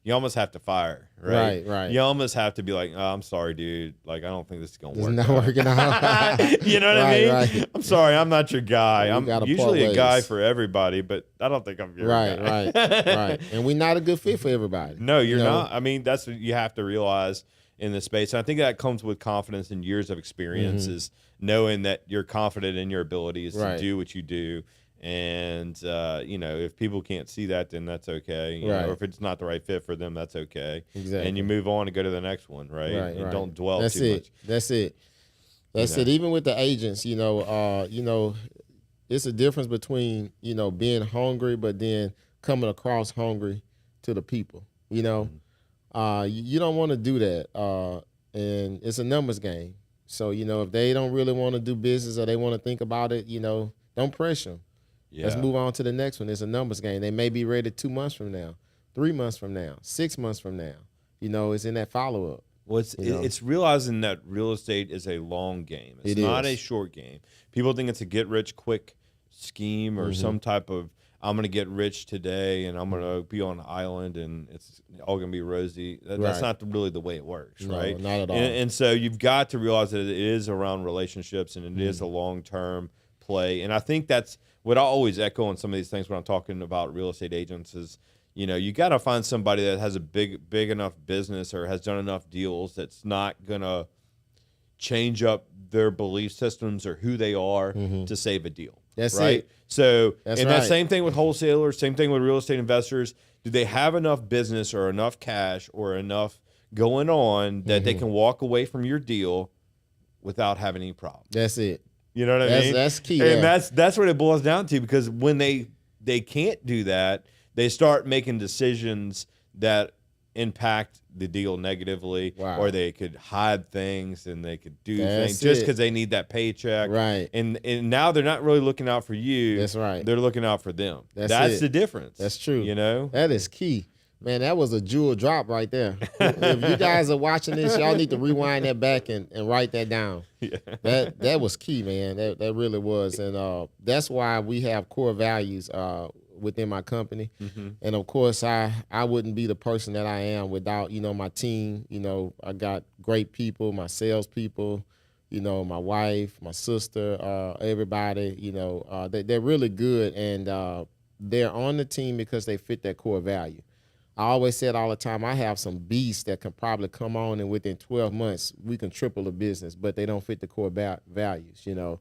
you almost have to fire, right? Right. You almost have to be like, oh, I'm sorry, dude. Like, I don't think this is going to work. It's not working out. You know what I mean? Right. I'm sorry, I'm not your guy. I'm usually a guy ways. for everybody, but I don't think I'm your guy. Right. And we're not a good fit for everybody. No, you're not. I mean, that's what you have to realize in this space. And I think that comes with confidence and years of experience, is knowing that you're confident in your abilities to do what you do. And, you know, if people can't see that, then that's okay. You know, or if it's not the right fit for them, that's okay. Exactly. And you move on and go to the next one, right? And don't dwell too much. That's it. Even with the agents, you know, it's a difference between, you know, being hungry, but then coming across hungry to the people, you know. You don't want to do that. And it's a numbers game. So, you know, if they don't really want to do business or they want to think about it, you know, don't pressure them. Yeah. Let's move on to the next one. It's a numbers game. They may be ready 2 months from now, 3 months from now, 6 months from now. You know, it's in that follow-up. Well, it's realizing that real estate is a long game. It's not a short game. People think it's a get-rich-quick scheme or some type of, I'm going to get rich today and I'm going to be on an island and it's all going to be rosy. That's not really the way it works, right? Not at all. And so you've got to realize that it is around relationships and it is a long-term play. And I think that's what I always echo on some of these things when I'm talking about real estate agents is, you know, you got to find somebody that has a big enough business or has done enough deals that's not going to change up their belief systems or who they are to save a deal. That's right. it. So, that same thing with wholesalers, same thing with real estate investors. Do they have enough business or enough cash or enough going on that they can walk away from your deal without having any problems? That's it. You know what I mean? That's key. And that's what it boils down to, because when they can't do that, they start making decisions that impact the deal negatively, or they could hide things and they could do things just because they need that paycheck. Right. And now they're not really looking out for you. That's right. They're looking out for them. That's the difference. That's true. You know? That is key. Man, that was a jewel drop right there. If you guys are watching this, y'all need to rewind that back and write that down. Yeah. That was key, man. That really was. And that's why we have core values within my company. And of course, I wouldn't be the person that I am without, you know, my team. You know, I got great people, my salespeople, you know, my wife, my sister, everybody, you know, they're really good. And they're on the team because they fit that core value. I always said all the time, I have some beasts that can probably come on and within 12 months, we can triple the business, but they don't fit the core values, you know,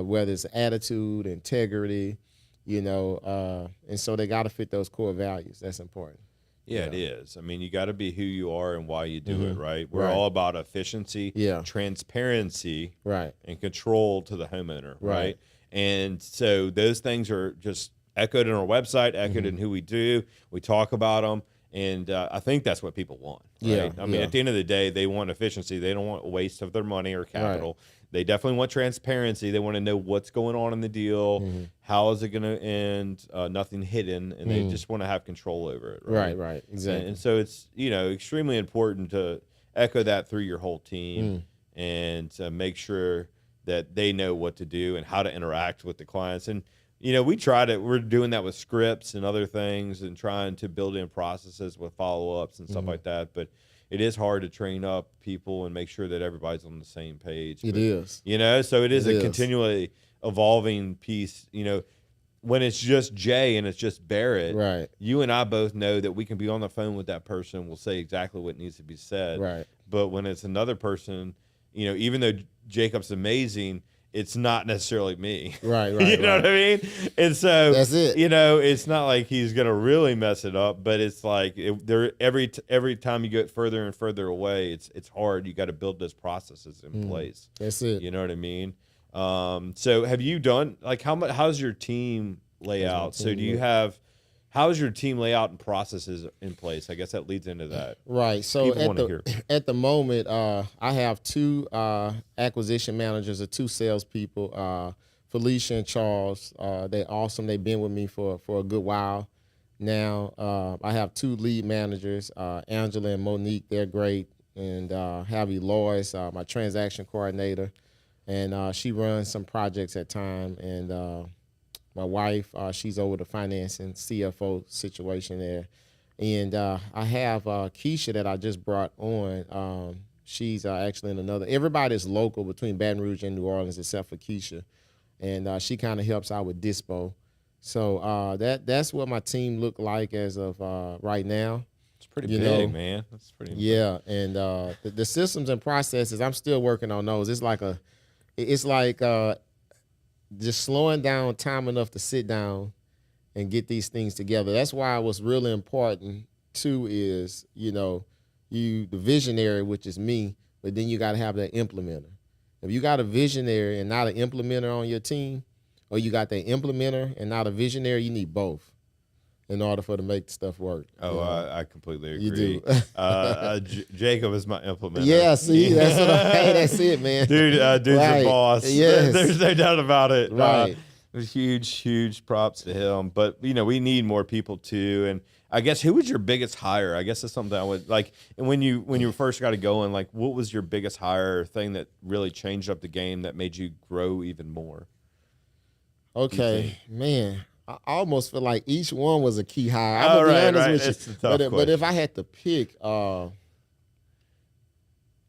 whether it's attitude, integrity, you know, and so they got to fit those core values. That's important. Yeah, it is. I mean, you got to be who you are and why you do it, right? We're all about efficiency, transparency, and control to the homeowner, right? And so those things are just echoed in our website, echoed in who we do. We talk about them. And I think that's what people want. Right? Yeah. I mean, at the end of the day, they want efficiency. They don't want a waste of their money or capital. Right. They definitely want transparency. They want to know what's going on in the deal. How is it going to end? Nothing hidden. And they just want to have control over it. Right, right. Exactly. And so it's, extremely important to echo that through your whole team and to make sure that they know what to do and how to interact with the clients. And we're doing that with scripts and other things and trying to build in processes with follow-ups and stuff like that. But it is hard to train up people and make sure that everybody's on the same page. It is. So it is a continually evolving piece. When it's just Jay and it's just Barrett, right. You and I both know that we can be on the phone with that person. We'll say exactly what needs to be said. Right. But when it's another person, even though Jacob's amazing, it's not necessarily me. Right. You know what I mean? And so that's it. It's not like he's gonna really mess it up, but it's like every time you get further and further away, it's hard. You got to build those processes in place. That's it. You know what I mean? So have you done how's your team layout? So do you have how's your team layout and processes in place? I guess that leads into that. Right. So at the moment, I have 2 acquisition managers or 2 salespeople, Felicia and Charles. They're awesome. They've been with me for a good while now. I have 2 lead managers, Angela and Monique. They're great. And have Eloise, my transaction coordinator. And she runs some projects at time. And my wife, she's over the finance and CFO situation there. And I have Keisha that I just brought on. She's actually in another. Everybody's local between Baton Rouge and New Orleans except for Keisha. And she kind of helps out with Dispo. So that's what my team look like as of right now. It's pretty big, man. That's pretty impressive. Yeah, and the systems and processes, I'm still working on those. It's like just slowing down time enough to sit down and get these things together. That's why what's really important too is, you the visionary, which is me, but then you got to have that implementer. If you got a visionary and not an implementer on your team, or you got the implementer and not a visionary, you need both in order for to make stuff work. Oh, I completely agree. You do. Jacob is my implementer. Yeah, see, that's that's it, man. Dude's right. a boss. Yes. There's no doubt about it. Right. Huge props to him. But, we need more people too. And I guess who was your biggest hire? I guess that's something I would like. And when you first got it going, like what was your biggest hire thing that really changed up the game that made you grow even more? Okay, man. I almost feel like each one was a key hire. I'm gonna be honest with you. But if I had to pick, and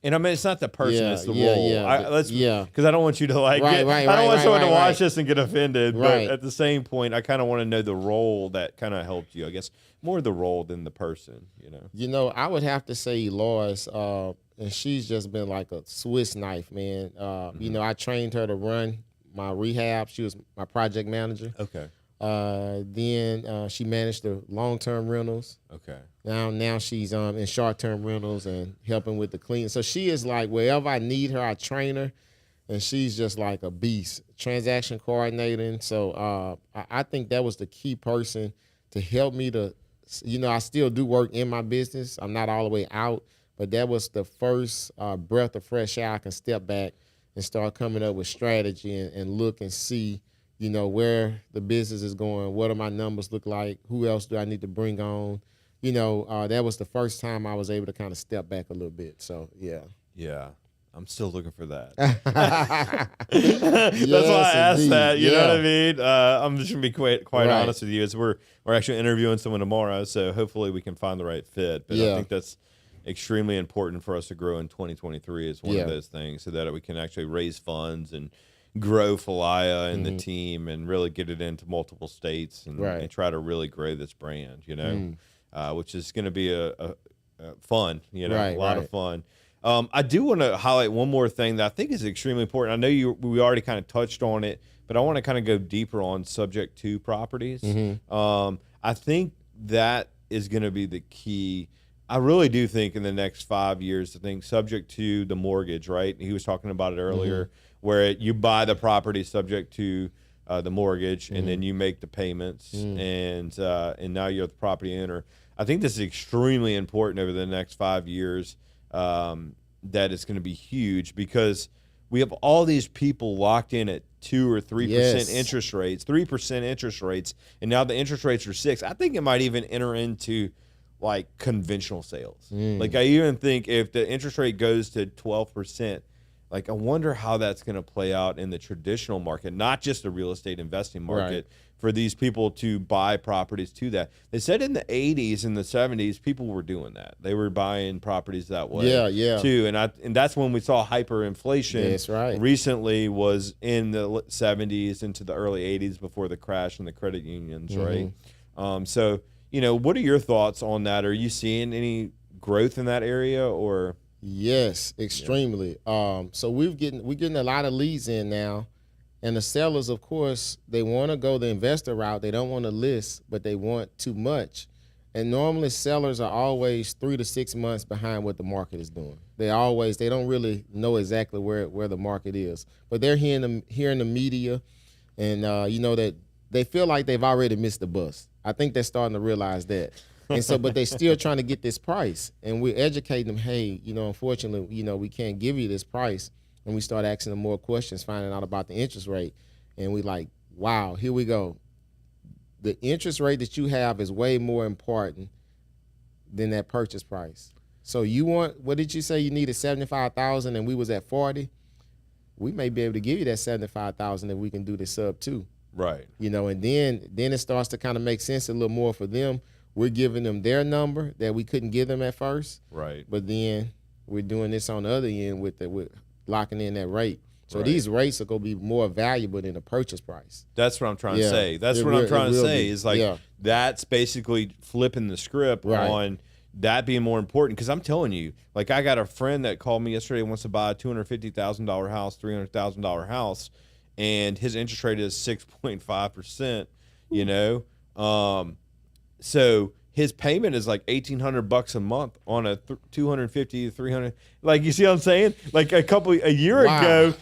I mean, it's not the person; it's the role. Because I don't want you to I don't want someone to watch this and get offended. Right. But at the same point, I kind of want to know the role that kind of helped you. I guess more the role than the person. I would have to say Eloise, and she's just been like a Swiss knife, man. I trained her to run my rehab. She was my project manager. Okay. Then she managed the long-term rentals. Okay. Now she's in short-term rentals and helping with the clean. So she is like, wherever I need her, I train her, and she's just like a beast. Transaction coordinating. So I think that was the key person to help me to, I still do work in my business. I'm not all the way out, but that was the first breath of fresh air. I can step back and start coming up with strategy and look and see, where the business is going, what do my numbers look like, who else do I need to bring on. That was the first time I was able to kind of step back a little bit. So, yeah. Yeah. I'm still looking for that. That's why I asked that. You know what I mean? I'm just going to be quite honest with you. As we're actually interviewing someone tomorrow, so hopefully we can find the right fit. But I think that's extremely important for us to grow in 2023 is one of those things, so that we can actually raise funds and grow Falaya and the team and really get it into multiple states and try to really grow this brand, which is going to be a fun, a lot of fun. I do want to highlight one more thing that I think is extremely important. I know we already kind of touched on it, but I want to kind of go deeper on subject to properties. I think that is going to be the key. I really do think in the next 5 years, I think subject to the mortgage, right? He was talking about it earlier, where you buy the property subject to the mortgage, and then you make the payments, and now you're the property owner. I think this is extremely important over the next 5 years. That it's going to be huge because we have all these people locked in at 2 or 3% interest rates, 3% interest rates, and now the interest rates are 6%. I think it might even enter into like conventional sales. Like I even think if the interest rate goes to 12%, like I wonder how that's going to play out in the traditional market, not just the real estate investing market, for these people to buy properties to that. They said in the 80s and the 70s, people were doing that. They were buying properties that way too. And that's when we saw hyperinflation. That's right. Recently was in the 70s into the early 80s before the crash in the credit unions, right? So, you know, what are your thoughts on that? Are you seeing any growth in that area or? Yes, extremely. So we're getting a lot of leads in now. And the sellers, of course, they want to go the investor route. They don't want to list, but they want too much. And normally sellers are always 3 to 6 months behind what the market is doing. They don't really know exactly where the market is. But they're hearing the media, and you know that they feel like they've already missed the bus. I think they're starting to realize that. And so, but they still trying to get this price. And we're educating them, hey, you know, unfortunately, you know, we can't give you this price. And we start asking them more questions, finding out about the interest rate. And we like, wow, here we go. The interest rate that you have is way more important than that purchase price. So you want, what did you say you needed, 75,000 and we was at 40? We may be able to give you that 75,000 if we can do the sub 2. Right. You know, and then it starts to kind of make sense a little more for them. We're giving them their number that we couldn't give them at first. Right. But then we're doing this on the other end with locking in that rate. So these rates are going to be more valuable than the purchase price. That's what I'm trying to say. That's what I'm trying to say is like that's basically flipping the script on that being more important. Because I'm telling you, like I got a friend that called me yesterday wants to buy a $250,000 house, $300,000 house, and his interest rate is 6.5%, you know. So his payment is like $1,800 a month on a 250 to 300. Like, you see what I'm saying? Like a year ago,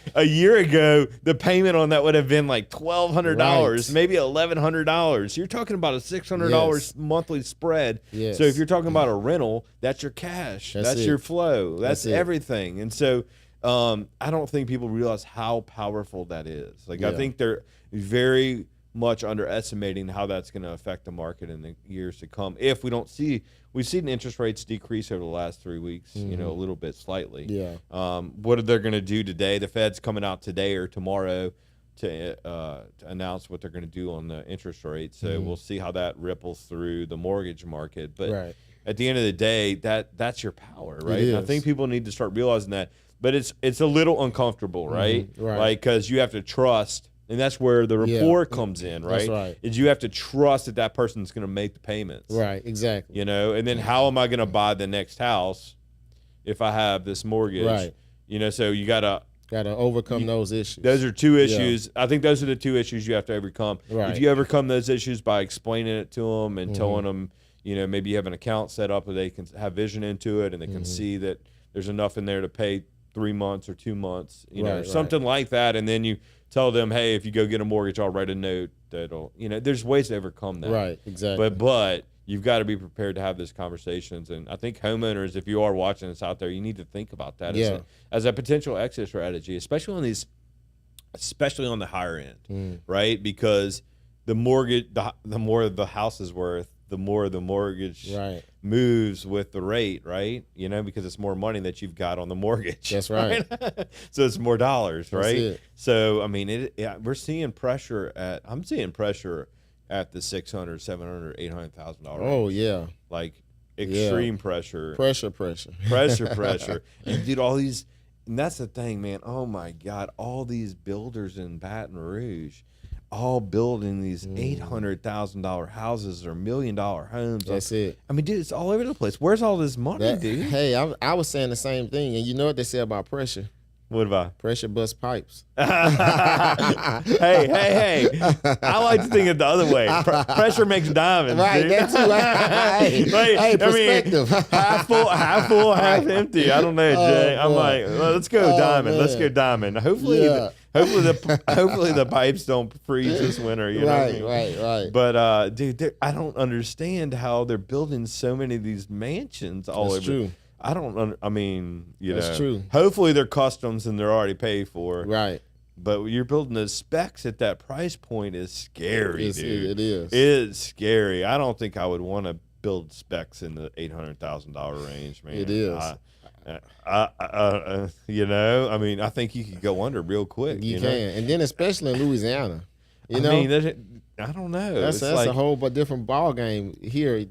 the payment on that would have been like $1,200, maybe $1,100. You're talking about a $600 monthly spread. Yes. So if you're talking about a rental, that's your cash, that's your flow, that's everything. And so I don't think people realize how powerful that is. Like I think they're very much underestimating how that's going to affect the market in the years to come. If we don't see, we've seen interest rates decrease over the last 3 weeks, you know, a little bit slightly. Yeah. What are they going to do today? The Fed's coming out today or tomorrow to announce what they're going to do on the interest rate. So we'll see how that ripples through the mortgage market. But at the end of the day, that's your power, right? And I think people need to start realizing that. But it's a little uncomfortable, right? Like, because you have to trust. And that's where the rapport comes in, right? That's right. Is you have to trust that that person's going to make the payments. Right, exactly. You know, and then how am I going to buy the next house if I have this mortgage? Right. You know, so you got to overcome those issues. Those are two issues. I think those are the two issues you have to overcome. Right. If you overcome those issues by explaining it to them and telling them, you know, maybe you have an account set up where they can have vision into it and they can see that there's enough in there to pay 3 months or 2 months, you know, something like that. And then you tell them, hey, if you go get a mortgage, I'll write a note that'll, you know, there's ways to overcome that. Right, exactly. But you've got to be prepared to have those conversations. And I think homeowners, if you are watching this out there, you need to think about that as a potential exit strategy, especially on the higher end, right? Because the mortgage, the more the house is worth, the more the mortgage moves with the rate, right? You know, because it's more money that you've got on the mortgage. That's right. So it's more dollars, right? That's it. So, I mean, we're seeing pressure I'm seeing pressure at the $600,000, $700,000, $800,000. Oh, yeah. Like extreme pressure. Pressure. And dude, all these, and that's the thing, man. Oh my God. All these builders in Baton Rouge, all building these $800,000 houses or $1 million homes. That's it. I mean, dude, it's all over the place. Where's all this money, dude? Hey, I was saying the same thing, and you know what they say about pressure? What about? Pressure busts pipes. Hey. I like to think it the other way. Pressure makes diamonds, right, dude. That's right. Hey, perspective. I mean, half full, half empty. I don't know, Jay. I'm like, well, let's go diamond. Man. Let's go diamond. Hopefully hopefully the pipes don't freeze this winter. You know what I mean? Right. But dude, I don't understand how they're building so many of these mansions all That's over. true. I mean, That's true. Hopefully they're customs and they're already paid for. Right. But you're building those specs at that price point is scary, dude. It is. It is scary. I don't think I would want to build specs in the $800,000 range, man. It is. I mean, I think you could go under real quick. You can, and then especially in Louisiana. I mean, I don't know. That's a whole but different ball game here.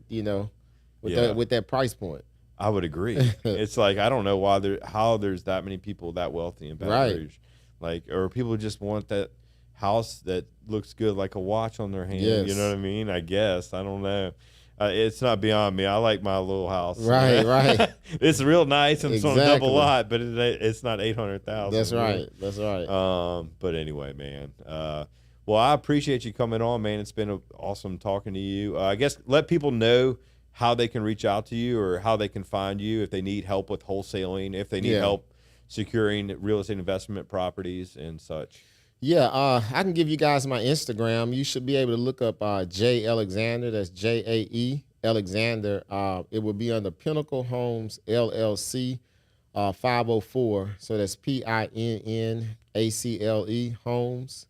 With that price point. I would agree. It's like I don't know how there's that many people that wealthy in Baton Rouge. Like, or people just want that house that looks good like a watch on their hand. Yes. You know what I mean? I guess. I don't know. It's not beyond me. I like my little house. Right. It's real nice and it's on a Exactly. double lot, but it's not 800,000. That's right. But anyway, man. Well, I appreciate you coming on, man. It's been awesome talking to you. I guess let people know how they can reach out to you or how they can find you if they need help with wholesaling, if they need help securing real estate investment properties and such. Yeah, I can give you guys my Instagram. You should be able to look up J Alexander. That's JAE Alexander. It will be under Pinnacle Homes LLC 504. So that's PINNACLE Homes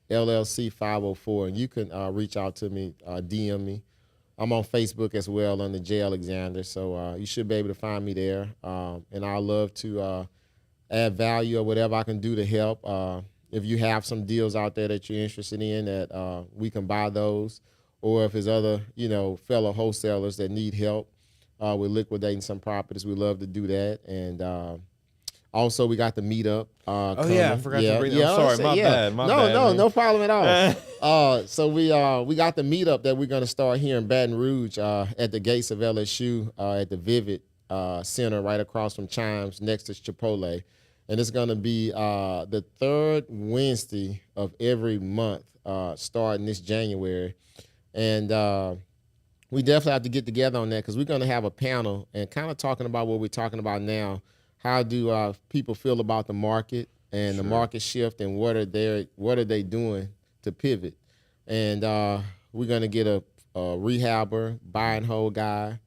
LLC 504. And you can reach out to me, DM me. I'm on Facebook as well under J Alexander. So you should be able to find me there. And I'd love to add value or whatever I can do to help. If you have some deals out there that you're interested in that we can buy those, or if there's other, fellow wholesalers that need help with liquidating some properties, we love to do that. And also we got the meetup. I forgot to bring that. I'm sorry, my bad. No problem at all. So we got the meetup that we're going to start here in Baton Rouge at the gates of LSU at the Vivid Center right across from Chimes next to Chipotle. And it's going to be the third Wednesday of every month starting this January. And we definitely have to get together on that because we're going to have a panel and kind of talking about what we're talking about now. How do people feel about the market and the market shift, and what are they doing to pivot? And we're going to get a rehabber, buy and hold guy,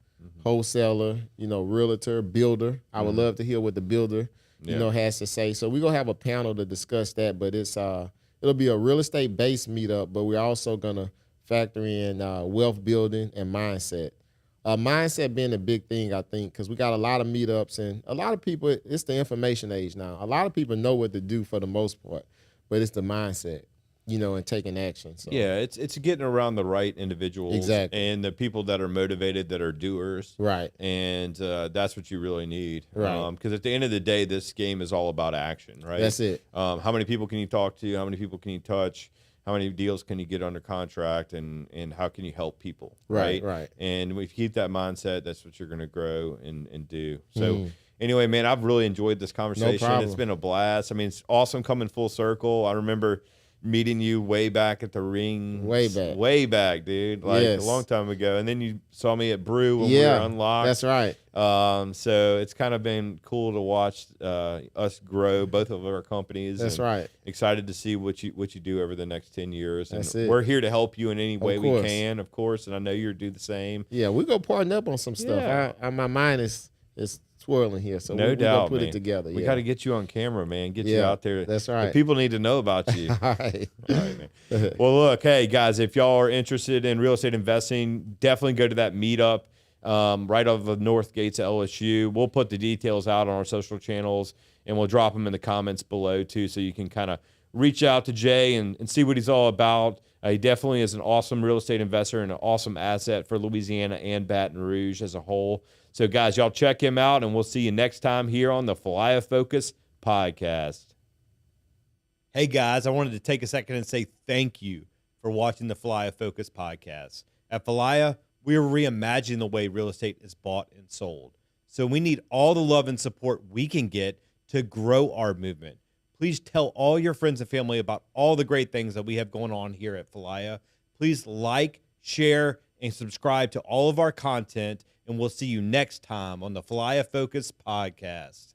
wholesaler, realtor, builder. I would love to hear what the builder has to say. So we're going to have a panel to discuss that, but it'll be a real estate based meetup, but we're also going to factor in wealth building and mindset. Mindset being a big thing, I think, because we got a lot of meetups and a lot of people, it's the information age now. A lot of people know what to do for the most part, but it's the mindset, and taking action. So. Yeah, it's getting around the right individuals. Exactly. And the people that are motivated, that are doers. Right. And that's what you really need. Right. Because at the end of the day, this game is all about action, right? That's it. How many people can you talk to? How many people can you touch? How many deals can you get under contract, and how can you help people, right? Right. And if you keep that mindset, that's what you're going to grow and do. So anyway, man, I've really enjoyed this conversation. No problem. It's been a blast. I mean, it's awesome coming full circle. I remember meeting you way back at the ring. Way back, dude. Like a long time ago. And then you saw me at Brew when we were unlocked. That's right. So it's kind of been cool to watch us grow, both of our companies. That's right. Excited to see what you do over the next 10 years. And That's it. we're here to help you in any way we can, of course. And I know you'll do the same. Yeah, we're going to partner up on some stuff. Yeah. My mind is swirling here, so no we're doubt, gonna put man. it together. We got to get you on camera, man. Get you out there. That's right. The people need to know about you. All right. All right, man. Well, look, hey guys, if y'all are interested in real estate investing, definitely go to that meetup right off the north gates of LSU. We'll put the details out on our social channels, and we'll drop them in the comments below too, so you can kind of reach out to Jay and see what he's all about. He definitely is an awesome real estate investor and an awesome asset for Louisiana and Baton Rouge as a whole. So, guys, y'all check him out, and we'll see you next time here on the Falaya Focus Podcast. Hey, guys, I wanted to take a second and say thank you for watching the Falaya Focus Podcast. At Falaya, we are reimagining the way real estate is bought and sold. So we need all the love and support we can get to grow our movement. Please tell all your friends and family about all the great things that we have going on here at Falaya. Please like, share, and subscribe to all of our content, and we'll see you next time on the Falaya Focus Podcast.